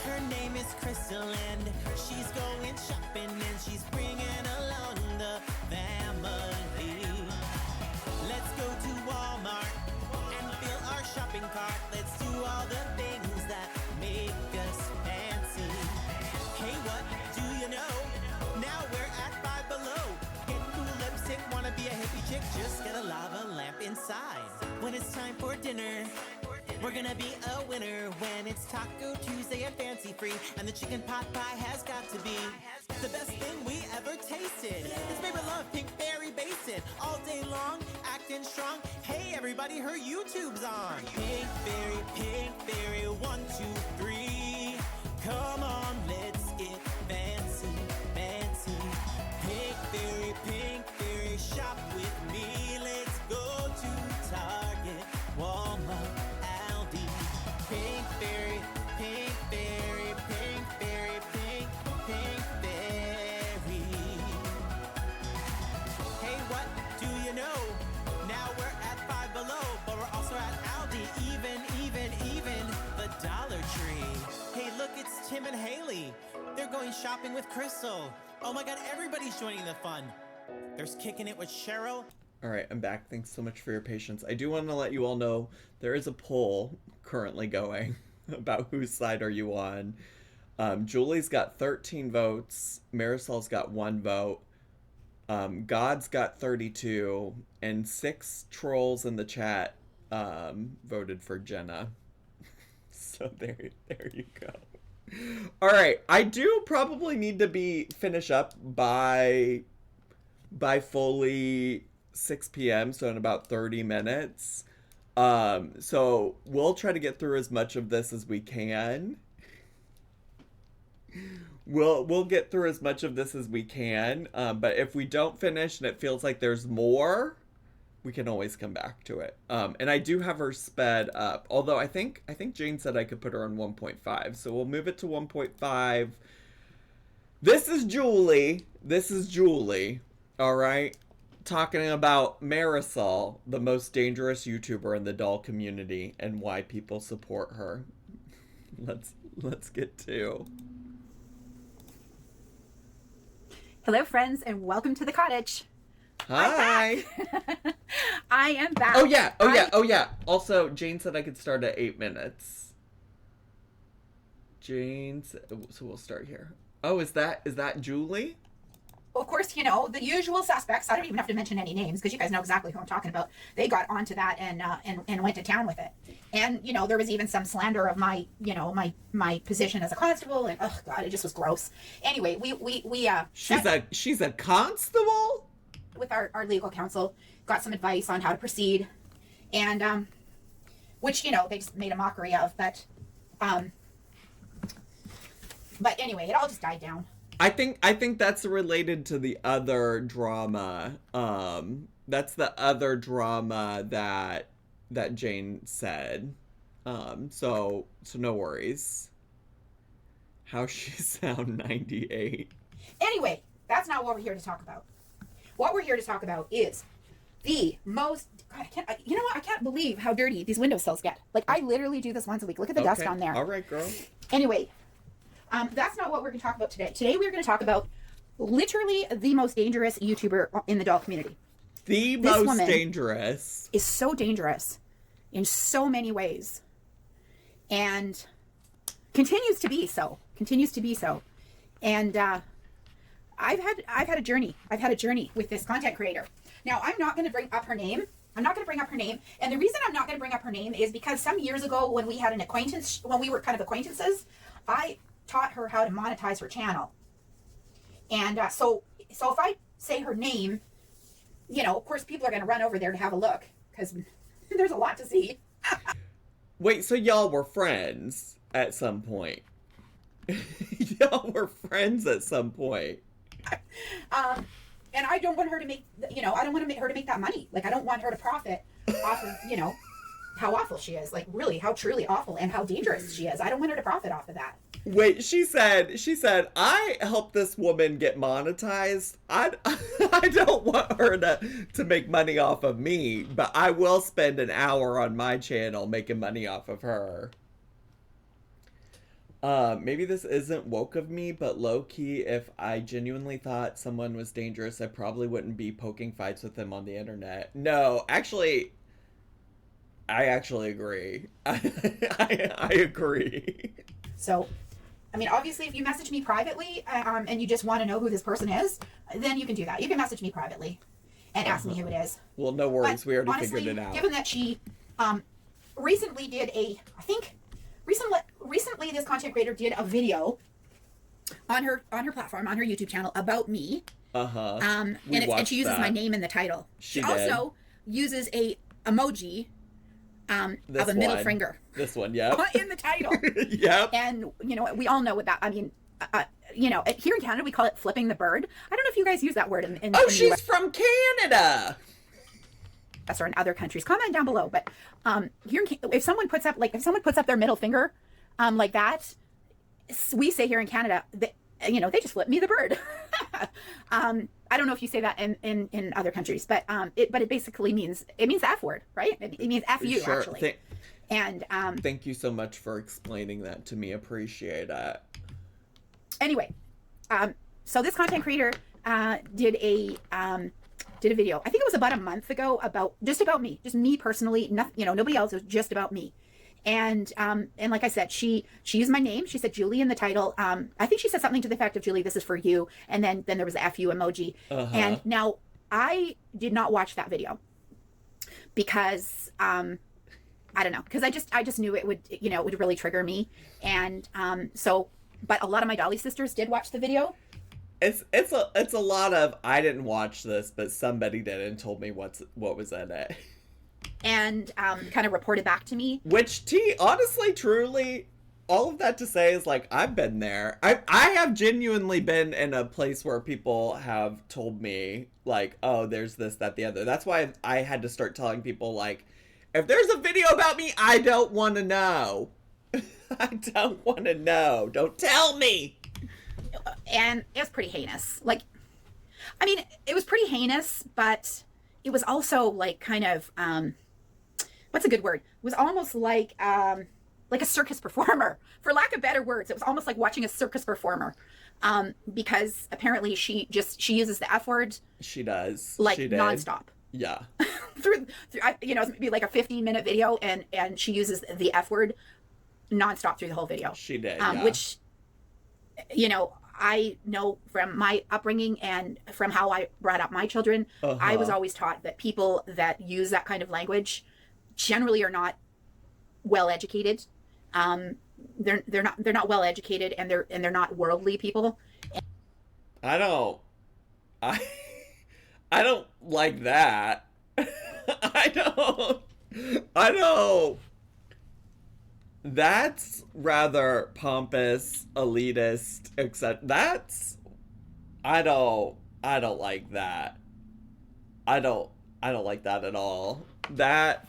Her name is Crystal and she's shopping and she's bringing along the family. Let's go to Walmart and fill our shopping cart. Let's do all the things that make us fancy. Hey, what do you know? Now we're at Five Below. Get cool lipstick, wanna be a hippie chick? Just get a lava lamp inside. When it's time for dinner, we're gonna be a winner. When it's Taco Tuesday and fancy free, and the chicken pot pie has got to be the best thing we ever tasted. It's favorite love, pink berry basted, all day long, acting strong. Hey everybody, her YouTube's on. Pink berry, 1, 2, 3. Come on, let's get fancy, fancy. Pink berry, shop with me. Let's go to Target, Walmart, Aldi. Pink berry, pink berry, pink berry, pink berry. Hey, what do you know? Now we're at Five Below, but we're also at Aldi, even the Dollar Tree. Hey, look, it's Tim and Haley. They're going shopping with Crystal. Oh my God, everybody's joining the fun. There's Kicking It with Cheryl. All right, I'm back. Thanks so much for your patience. I do want to let you all know there is a poll currently going about whose side are you on. Julie's got 13 votes. Marisol's got 1 vote. God's got 32. And 6 trolls in the chat voted for Jenna. So there you go. All right, I do probably need to finish up by fully 6 p.m. so in about 30 minutes. So we'll try to get through as much of this as we can. We'll get through as much of this as we can. But if we don't finish and it feels like there's more, we can always come back to it. And I do have her sped up. Although I think Jane said I could put her on 1.5. So we'll move it to 1.5. This is Julie. All right. Talking about Marisol, the most dangerous YouTuber in the doll community, and why people support her. Let's get to. Hello, friends, and welcome to the cottage. Hi. I am back. Oh yeah. Also, Jane said I could start at 8 minutes. Jane said, so we'll start here. Oh, is that Julie? Well, of course, the usual suspects. I don't even have to mention any names because you guys know exactly who I'm talking about. They got onto that and went to town with it. And, there was even some slander of my position as a constable. And, oh, God, it just was gross. Anyway, we She's a constable? With our legal counsel, got some advice on how to proceed. And, which, they just made a mockery of. But anyway, it all just died down. I think that's related to the other drama. That's the other drama that Jane said. So no worries. How she sound 98. Anyway, that's not what we're here to talk about. What we're here to talk about is the most. God, I can't believe how dirty these windowsills get. Like, I literally do this once a week. Look at the dust on there. All right, girl. Anyway. That's not what we're going to talk about today. Today we're going to talk about literally the most dangerous YouTuber in the doll community. This most dangerous. Is so dangerous in so many ways. And continues to be so. And I've had a journey. I've had a journey with this content creator. Now, I'm not going to bring up her name. And the reason I'm not going to bring up her name is because some years ago when we had an acquaintance, when we were kind of acquaintances, I taught her how to monetize her channel. And so if I say her name, of course people are going to run over there to have a look because there's a lot to see. Wait, so y'all were friends at some point? Y'all were friends at some point. And I don't want her to make, I don't want her to make that money. Like, I don't want her to profit off of, how awful she is. Like, really, how truly awful and how dangerous she is. I don't want her to profit off of that. Wait, she said, I helped this woman get monetized. I don't want her to make money off of me, but I will spend an hour on my channel making money off of her. Maybe this isn't woke of me, but low-key, if I genuinely thought someone was dangerous, I probably wouldn't be poking fights with them on the internet. No, actually, I actually agree. I agree. So, I mean, obviously, if you message me privately and you just want to know who this person is, then you can do that. You can message me privately and ask me who it is. Well, no worries. But we already honestly, figured it out. Given that she recently did recently this content creator did a video on her platform, on her YouTube channel about me. And she uses my name in the title. She also uses a emoji of a middle finger. This one, yeah. In the title. Yep. And you know, we all know what that. I mean, you know, here in Canada we call it flipping the bird. I don't know if you guys use that word in Oh, in she's from Canada. or in other countries. Comment down below. But here, if someone puts up their middle finger, like that, we say here in Canada, you know, they just flip me the bird. I don't know if you say that in other countries, but it basically means the F word, right? It means F you, Sure. actually. Thank you so much for explaining that to me. Appreciate it. Anyway, so this content creator did a video. I think it was about a month ago about me, just me personally. Nothing, you know, nobody else. It was just about me. And like I said, she used my name. She said Julie in the title. I think she said something to the effect of, Julie, this is for you. And then there was the FU emoji. And now I did not watch that video because I don't know, because I just knew it would, you know, it would really trigger me. And but a lot of my Dolly sisters did watch the video. It's a lot of, I didn't watch this, but somebody did and told me what was in it. And kind of reported back to me. Which, honestly, truly, all of that to say is, like, I've been there. I have genuinely been in a place where people have told me, like, oh, there's this, that, the other. That's why I had to start telling people, like, if there's a video about me, I don't want to know. I don't want to know. Don't tell me. And it was pretty heinous. Like, I mean, it was pretty heinous, but it was also, like, kind of, what's a good word? It was almost like a circus performer, for lack of better words. It was almost like watching a circus performer, because apparently she uses the F word. She does. Like, she did. nonstop. Yeah. through, you know, maybe like a 15-minute video, and she uses the F word nonstop through the whole video. She did, Which, you know, I know from my upbringing and from how I brought up my children, I was always taught that people that use that kind of language generally are not well educated. They're not well educated, and they're not worldly people. I don't like that. I don't. That's rather pompous, elitist, except I don't like that. I don't like that at all. That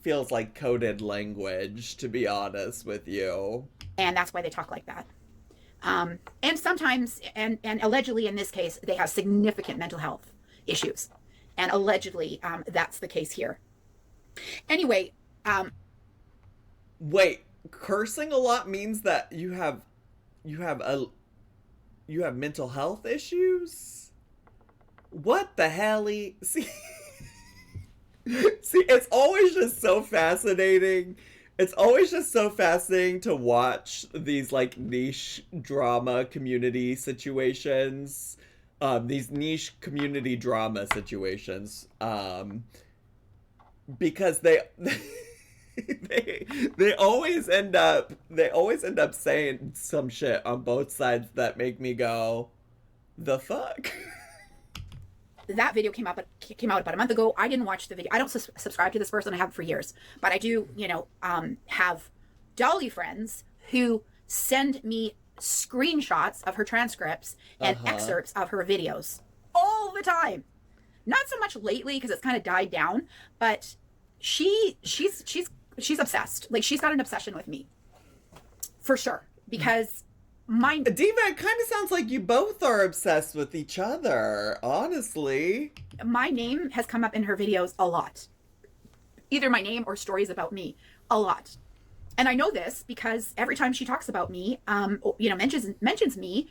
feels like coded language, to be honest with you. And that's why they talk like that. And sometimes, and allegedly in this case, they have significant mental health issues. And allegedly, that's the case here. Anyway, wait, cursing a lot means that you have mental health issues? What the hell? See, it's always just so fascinating. It's always just so fascinating to watch these, like, niche drama community situations. These niche community drama situations. Because they always end up saying some shit on both sides that make me go, the fuck? That video came out about a month ago. I didn't watch the video. I don't subscribe to this person. I have for years, but I do, you know, have Dolly friends who send me screenshots of her transcripts and excerpts of her videos all the time. Not so much lately because it's kind of died down, but she's obsessed. Like, she's got an obsession with me, for sure. Because Diva, it kind of sounds like you both are obsessed with each other, honestly. My name has come up in her videos a lot. Either my name or stories about me, a lot. And I know this because every time she talks about me, mentions me,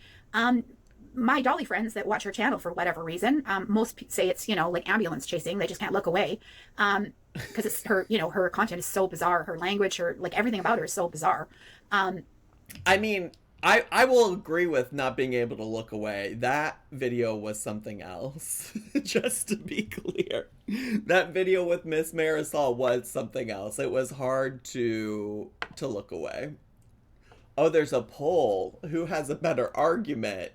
my dolly friends that watch her channel for whatever reason, most say it's, like ambulance chasing. They just can't look away. Because it's her, her content is so bizarre. Her language, everything about her is so bizarre. I mean, I will agree with not being able to look away. That video was something else. Just to be clear. That video with Miss Marisol was something else. It was hard to look away. Oh, there's a poll. Who has a better argument?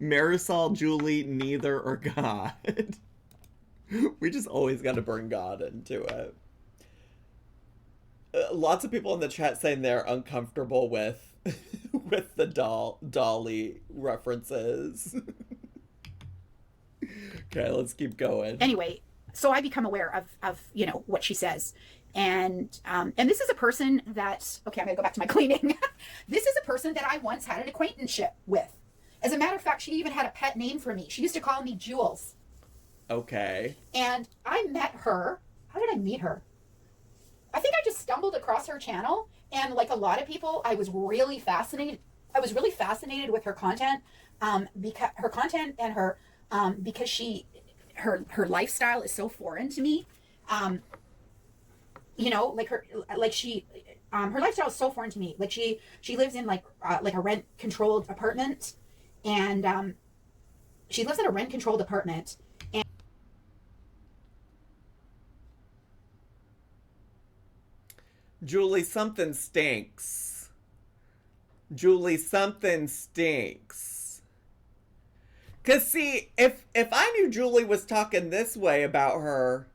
Marisol, Julie, neither, or God? We just always got to bring God into it. Lots of people in the chat saying they're uncomfortable with with the dolly references. Okay, let's keep going. Anyway, so I become aware of what she says. And this is a person that, okay, I'm gonna go back to my cleaning. This is a person that I once had an acquaintanceship with. As a matter of fact, she even had a pet name for me. She used to call me Jules. Okay. And I met her. How did I meet her? I think I just stumbled across her channel, and like a lot of people, I was really fascinated with her content, because her content and her because her lifestyle is so foreign to me. Her lifestyle is so foreign to me. Like she lives in like a rent controlled apartment, and she lives in a rent controlled apartment. Julie, something stinks. Julie, something stinks. Cause see, if I knew Julie was talking this way about her,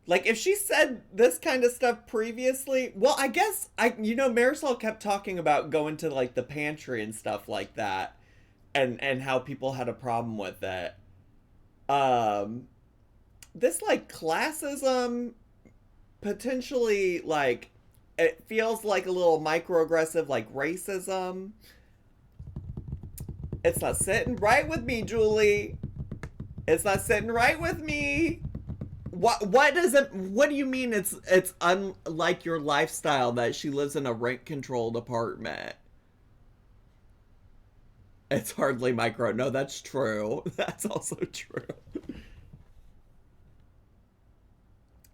like if she said this kind of stuff previously, well, I guess Marisol kept talking about going to like the pantry and stuff like that, and how people had a problem with it. This like classism, potentially, like, it feels like a little microaggressive, like racism. It's not sitting right with me, Julie. It's not sitting right with me. What do you mean it's unlike your lifestyle that she lives in a rent controlled apartment? It's hardly micro. No, that's true. That's also true.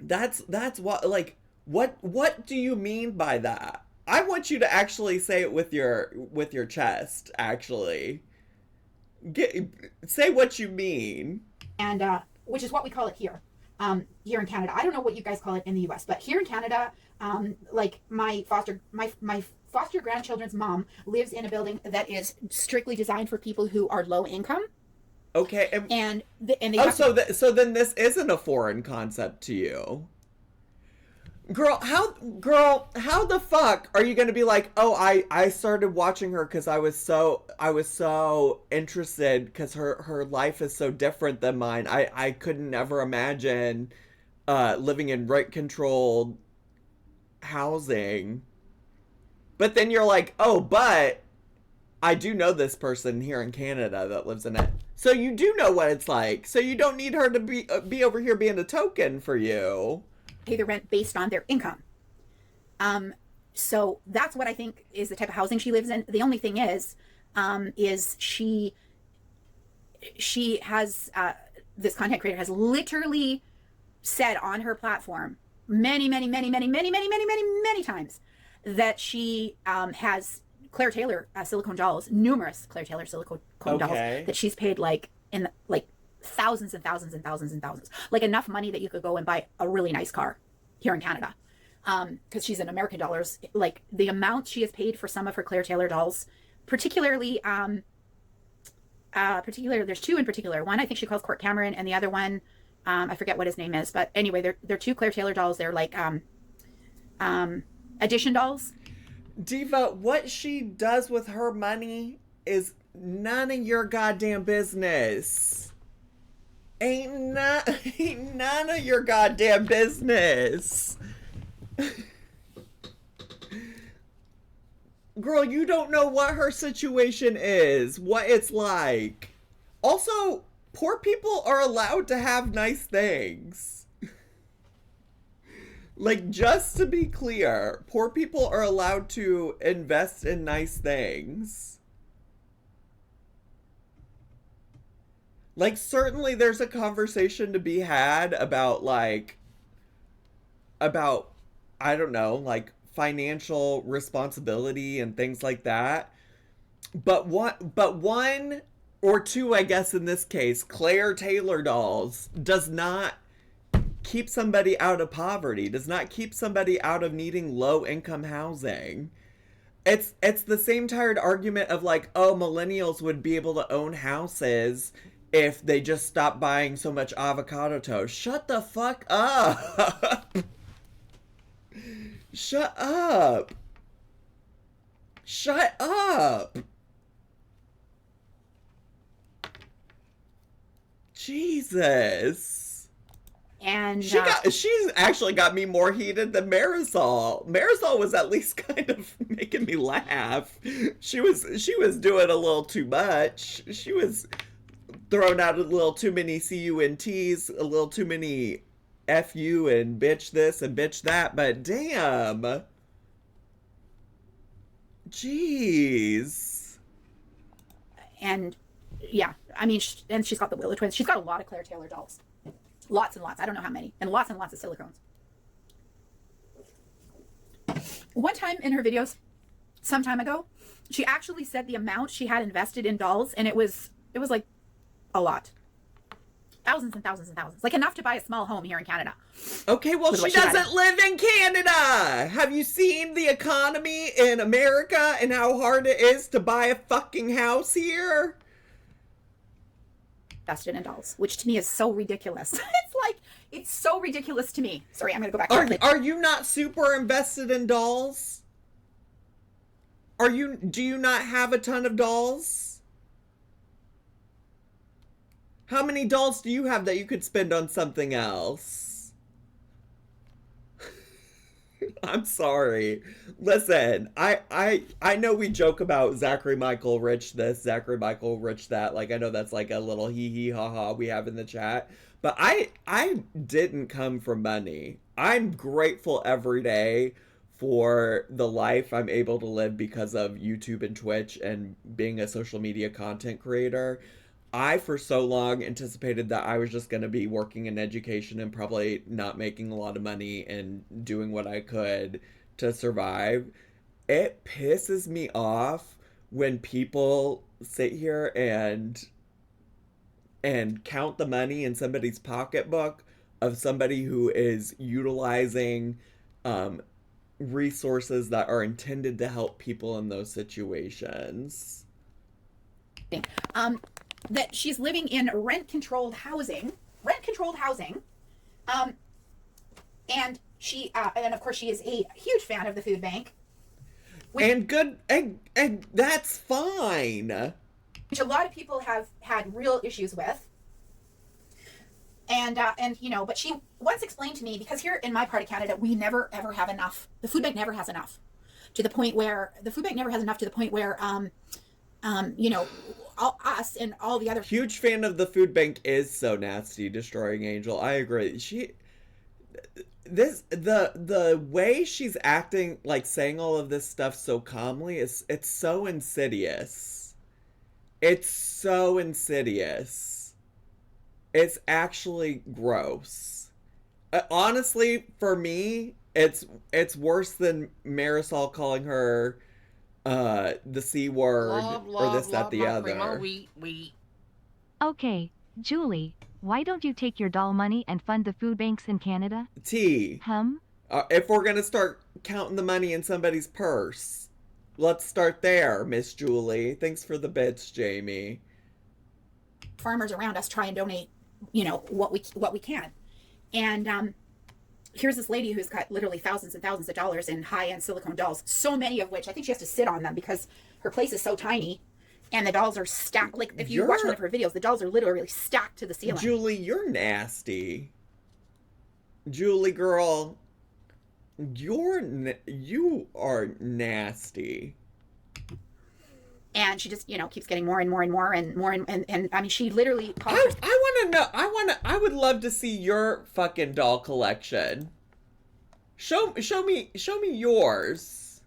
That's what, like, what do you mean by that? I want you to actually say it with your chest, actually. Say what you mean. And which is what we call it here in Canada. I don't know what you guys call it in the US, but here in Canada, like my foster grandchildren's mom lives in a building that is strictly designed for people who are low income. Okay, so then this isn't a foreign concept to you, girl. How the fuck are you gonna be like, oh, I started watching her because I was so interested because her life is so different than mine. I couldn't ever imagine living in rent controlled housing, but then you're like, oh, but I do know this person here in Canada that lives in it. So you do know what it's like. So you don't need her to be over here being a token for you. Pay the rent based on their income. So that's what I think is the type of housing she lives in. The only thing is she has, this content creator has literally said on her platform many times that she has Claire Taylor silicone dolls, numerous Claire Taylor silicone dolls that she's paid like thousands and thousands and thousands and thousands, like enough money that you could go and buy a really nice car here in Canada. Because she's in American dollars, like the amount she has paid for some of her Claire Taylor dolls, particularly there's two in particular. One I think she calls Court Cameron, and the other one I forget what his name is, but anyway, they're two Claire Taylor dolls. They're like addition dolls. Diva, what she does with her money is none of your goddamn business. Ain't none of your goddamn business. Girl, you don't know what her situation is, what it's like. Also, poor people are allowed to have nice things. Like, just to be clear, poor people are allowed to invest in nice things. Like, certainly there's a conversation to be had about, I don't know, like, financial responsibility and things like that. But one or two, I guess in this case, Claire Taylor dolls does not keep somebody out of poverty, does not keep somebody out of needing low-income housing. It's the same tired argument of like, oh, millennials would be able to own houses if they just stopped buying so much avocado toast. Shut the fuck up. Shut up. Shut up. Jesus. And she's actually got me more heated than Marisol. Marisol was at least kind of making me laugh. She was doing a little too much. She was throwing out a little too many CUNTs, a little too many FU and bitch this and bitch that, but damn. Jeez. And yeah, I mean, and she's got the Willow twins. She's got a lot of Claire Taylor dolls. Lots and lots. I don't know how many. And lots of silicones. One time in her videos, some time ago, she actually said the amount she had invested in dolls, and it was like a lot. Thousands and thousands and thousands. Like enough to buy a small home here in Canada. Okay, well, she doesn't live in Canada. Have you seen the economy in America and how hard it is to buy a fucking house here? Invested in dolls, which to me is so ridiculous. It's so ridiculous to me. Sorry, I'm gonna go back to Are you not super invested in dolls? Do you not have a ton of dolls? How many dolls do you have that you could spend on something else? I'm sorry. Listen, I know we joke about Zachary Michael Rich this, Zachary Michael Rich that. Like, I know that's like a little hee hee ha ha we have in the chat. But I didn't come from money. I'm grateful every day for the life I'm able to live because of YouTube and Twitch and being a social media content creator. I, for so long, anticipated that I was just going to be working in education and probably not making a lot of money and doing what I could to survive. It pisses me off when people sit here and count the money in somebody's pocketbook of somebody who is utilizing resources that are intended to help people in those situations. That she's living in rent-controlled housing, and she, and of course she is a huge fan of the food bank. And that's fine. Which a lot of people have had real issues with. And you know, but she once explained to me, because here in my part of Canada, we never ever have enough. The food bank never has enough to the point where, you know, us and all the other. Huge fan of the food bank is so nasty, Destroying Angel. I agree. The way she's acting, like saying all of this stuff so calmly, it's so insidious. It's so insidious. It's actually gross. Honestly, for me, it's worse than Marisol calling her the C word or this, that, the other. Okay, Julie, why don't you take your doll money and fund the food banks in Canada? T. If we're gonna start counting the money in somebody's purse, let's start there, Miss Julie. Thanks for the bits, Jamie. Farmers around us try and donate, you know, what we can. And here's this lady who's got literally thousands and thousands of dollars in high-end silicone dolls, so many of which I think she has to sit on them because her place is so tiny, and the dolls are stacked. Like, if you watch one of her videos, the dolls are literally stacked to the ceiling. Julie, you're nasty. Julie girl, you are nasty. And she just, you know, keeps getting more and more and more and more and I mean, she literally calls I would love to see your fucking doll collection. Show me yours.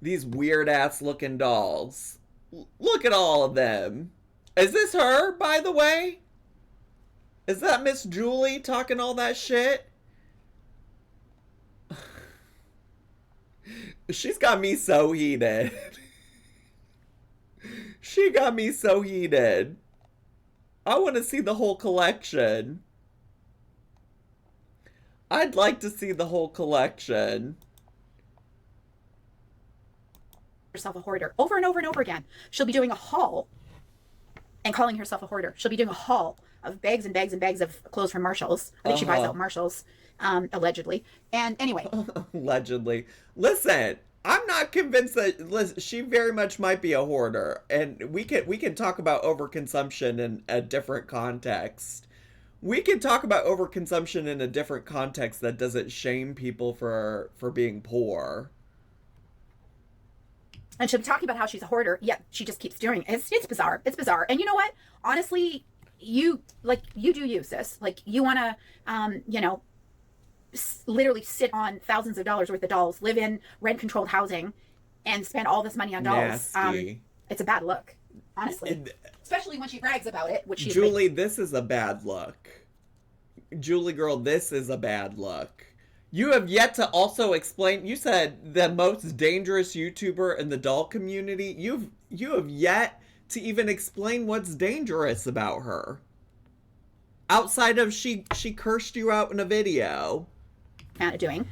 These weird ass looking dolls. Look at all of them. Is this her, by the way? Is that Miss Julie talking all that shit? She's got me so heated. She got me so heated. I want to see the whole collection. I'd like to see the whole collection. Herself a hoarder over and over and over again. She'll be doing a haul and calling herself a hoarder. She'll be doing a haul of bags and bags and bags of clothes from Marshall's. I think she buys out Marshall's, allegedly. And anyway. Allegedly. Listen, I'm not convinced that she very much might be a hoarder. And we can talk about overconsumption in a different context. We can talk about overconsumption in a different context that doesn't shame people for being poor. And she'll be talking about how she's a hoarder, yet she just keeps doing it. It's bizarre. It's bizarre. And you know what? Honestly, you do use this. Like, you want to, literally sit on thousands of dollars worth of dolls, live in rent-controlled housing, and spend all this money on dolls. Nasty. It's a bad look, honestly. Especially when she brags about it, which she's... Julie, this is a bad look. Julie girl, this is a bad look. You have yet to also explain, you said the most dangerous YouTuber in the doll community. You have yet to even explain what's dangerous about her. Outside of she cursed you out in a video. Doing.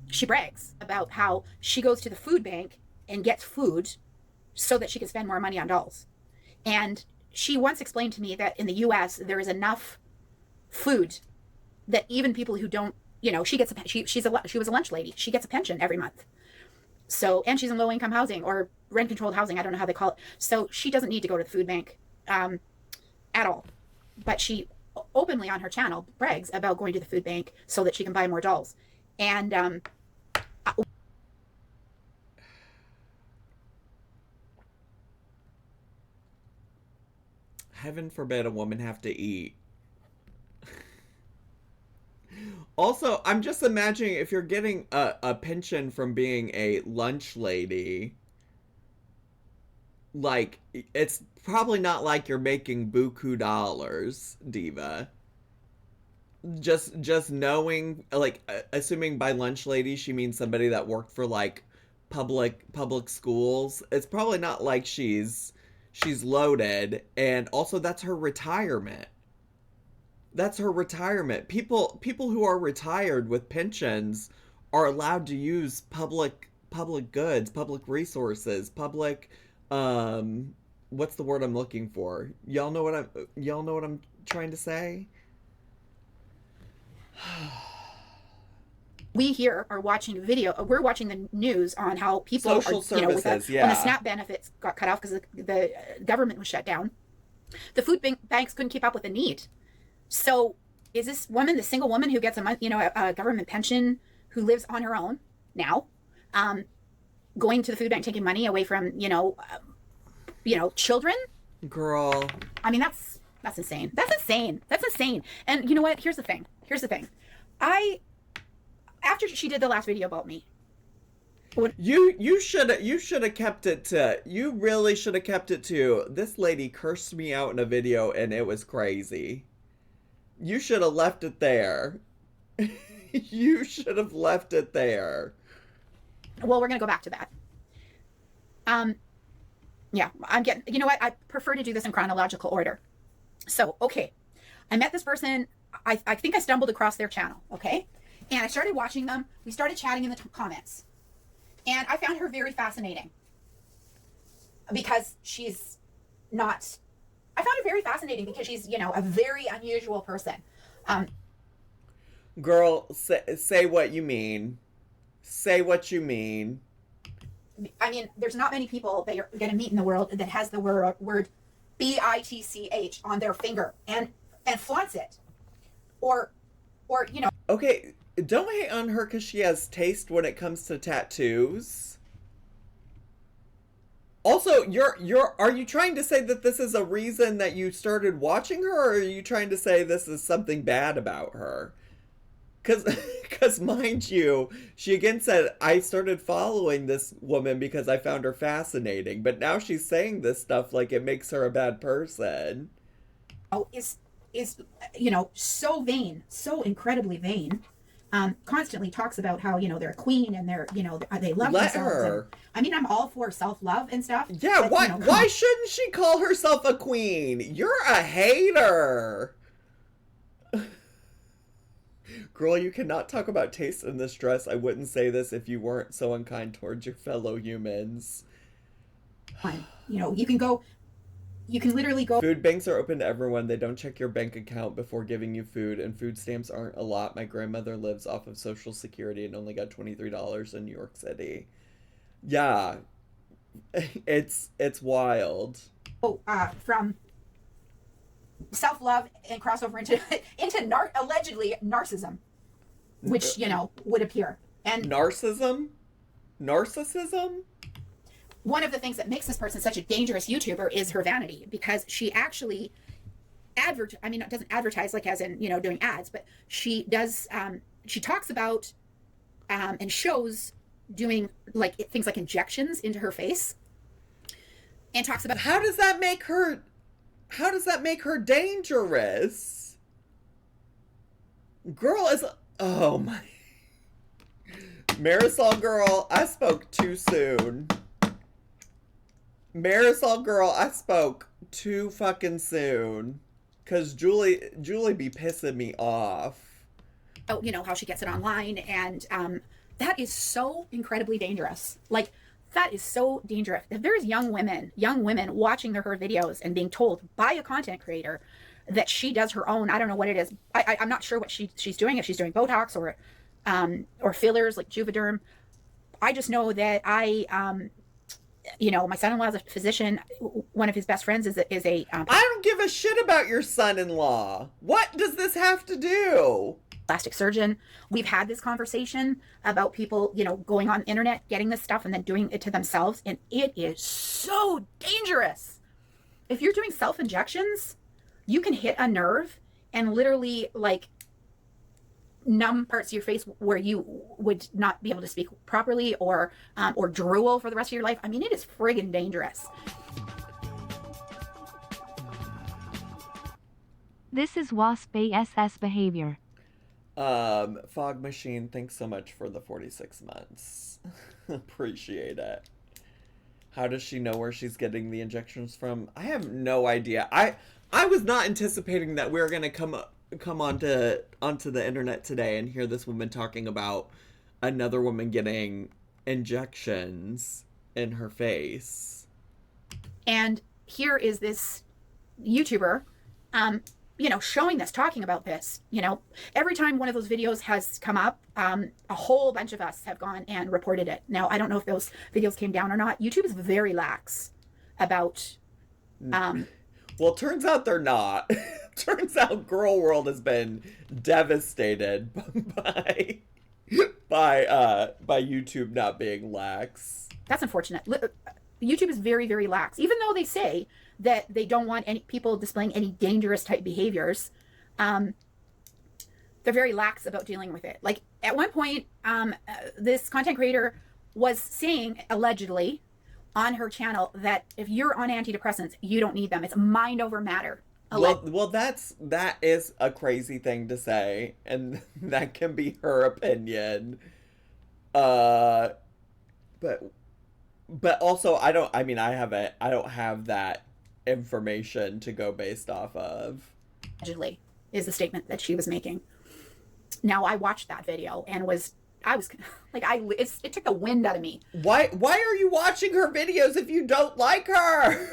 She brags about how she goes to the food bank and gets food so that she can spend more money on dolls. And she once explained to me that in the US there is enough food that even people who don't, she was a lunch lady. She gets a pension every month. So, and she's in low income housing or rent controlled housing. I don't know how they call it. So she doesn't need to go to the food bank at all. But she openly on her channel brags about going to the food bank so that she can buy more dolls. And heaven forbid a woman have to eat. Also, I'm just imagining if you're getting a pension from being a lunch lady, like, it's probably not like you're making buku dollars, diva. Just knowing, like, assuming by lunch lady she means somebody that worked for, like, public schools. It's probably not like she's loaded, and also that's her retirement. That's her retirement. People who are retired with pensions are allowed to use public goods, public resources, public what's the word I'm looking for? Y'all know what I'm trying to say? we here are watching we're watching the news on how people social are, services, when the SNAP benefits got cut off because the government was shut down. The food banks couldn't keep up with the need. So is this woman, the single woman who gets a government pension, who lives on her own now, going to the food bank, taking money away from, children? Girl. I mean, that's insane. That's insane. And you know what? Here's the thing. After she did the last video about me, You should have kept it to, you really should have kept it to, this lady cursed me out in a video and it was crazy. You should have left it there. You should have left it there. Well, we're going to go back to that. Yeah, you know what? I prefer to do this in chronological order. So, okay. I met this person. I think I stumbled across their channel. Okay. And I started watching them. We started chatting in the comments. And I found her very fascinating because she's not, I found her very fascinating because she's, a very unusual person. Girl, say what you mean. Say what you mean. I mean, there's not many people that you're going to meet in the world that has the word BITCH on their finger and flaunts it. Or. Okay, don't hate on her because she has taste when it comes to tattoos. Also, are you trying to say that this is a reason that you started watching her, or are you trying to say this is something bad about her? Because mind you, she again said, I started following this woman because I found her fascinating. But now she's saying this stuff like it makes her a bad person. Oh, is so vain, so incredibly vain. Constantly talks about how, they're a queen and they're, they love Let themselves. her. And, I'm all for self-love and stuff. Yeah, but, why shouldn't she call herself a queen? You're a hater. Girl, you cannot talk about taste in this dress. I wouldn't say this if you weren't so unkind towards your fellow humans. You can literally go. Food banks are open to everyone. They don't check your bank account before giving you food, and food stamps aren't a lot. My grandmother lives off of Social Security and only got $23 in New York City. Yeah. It's wild. From self-love and crossover into allegedly narcissism, which would appear. And narcissism. One of the things that makes this person such a dangerous YouTuber is her vanity, because she actually doesn't advertise like as in doing ads, but she does. She talks about and shows doing things like injections into her face, and talks about how does that make her dangerous? Girl is, oh my. Marisol girl, I spoke too soon. Marisol girl, I spoke too fucking soon. Cause Julie be pissing me off. Oh, how she gets it online, and that is so incredibly dangerous. That is so dangerous. If there's young women watching her videos and being told by a content creator that she does her own, I don't know what it is. I'm not sure what she's doing, if she's doing Botox or fillers like Juvederm. I just know that my son-in-law is a physician. One of his best friends is a I don't give a shit about your son-in-law. What does this have to do? Plastic surgeon. We've had this conversation about people, going on the internet, getting this stuff and then doing it to themselves. And it is so dangerous. If you're doing self-injections, you can hit a nerve and literally numb parts of your face where you would not be able to speak properly or drool for the rest of your life. I mean, it is friggin' dangerous. This is WASP ASS behavior. Fog Machine, thanks so much for the 46 months. Appreciate it. How does she know where she's getting the injections from? I have no idea. I was not anticipating that we were gonna come onto the internet today and hear this woman talking about another woman getting injections in her face. And here is this YouTuber, showing this, talking about this. Every time one of those videos has come up, a whole bunch of us have gone and reported it. Now, I don't know if those videos came down or not. YouTube is very lax about... Well, turns out they're not. Turns out Girl World has been devastated by YouTube not being lax. That's unfortunate. YouTube is very, very lax. Even though they say that they don't want any people displaying any dangerous type behaviors, they're very lax about dealing with it. At one point, this content creator was saying, allegedly, on her channel that if you're on antidepressants, you don't need them. It's mind over matter. Well, that is a crazy thing to say, and that can be her opinion. But also I don't have that information to go based off of. Allegedly is the statement that she was making. Now, I watched that video and it took the wind out of me. Why are you watching her videos if you don't like her?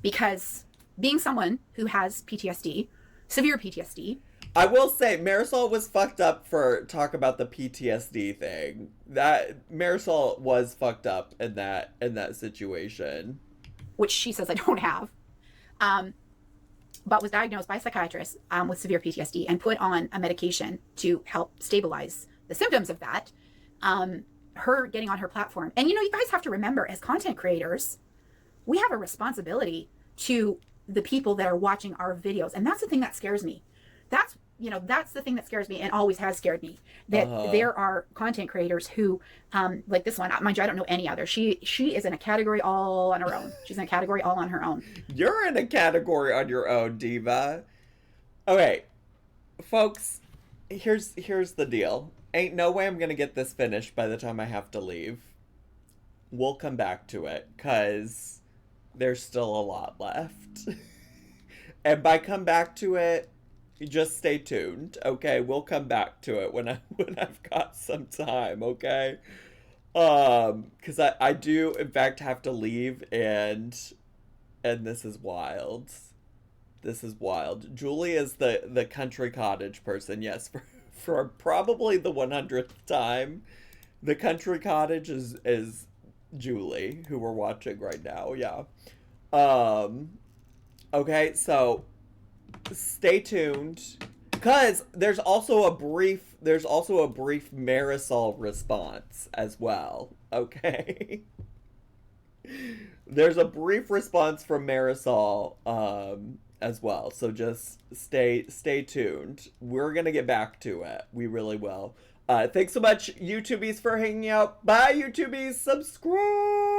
Because being someone who has PTSD, severe PTSD. I will say Marisol was fucked up for talk about the PTSD thing. That Marisol was fucked up in that situation. Which she says I don't have. But was diagnosed by a psychiatrist with severe PTSD and put on a medication to help stabilize the symptoms of that. Her getting on her platform. And you guys have to remember, as content creators, we have a responsibility to the people that are watching our videos. And that's the thing that scares me. That's you know, that's the thing that scares me and always has scared me, that there are content creators who, like this one, mind you, I don't know any other. She is in a category all on her own. She's in a category all on her own. You're in a category on your own, diva. Okay, folks, here's the deal. Ain't no way I'm gonna get this finished by the time I have to leave. We'll come back to it, because there's still a lot left. And by come back to it, just stay tuned, okay? We'll come back to it when I've got some time, okay? Because I do, in fact, have to leave, and this is wild. This is wild. Julie is the Country Cottage person, yes, for probably the 100th time. The Country Cottage is Julie, who we're watching right now, yeah. Okay, so stay tuned, because there's also a brief Marisol response as well, okay? There's a brief response from Marisol as well, so just stay tuned. We're gonna get back to it. We really will. Thanks so much, YouTubies, for hanging out. Bye, YouTubies. Subscribe.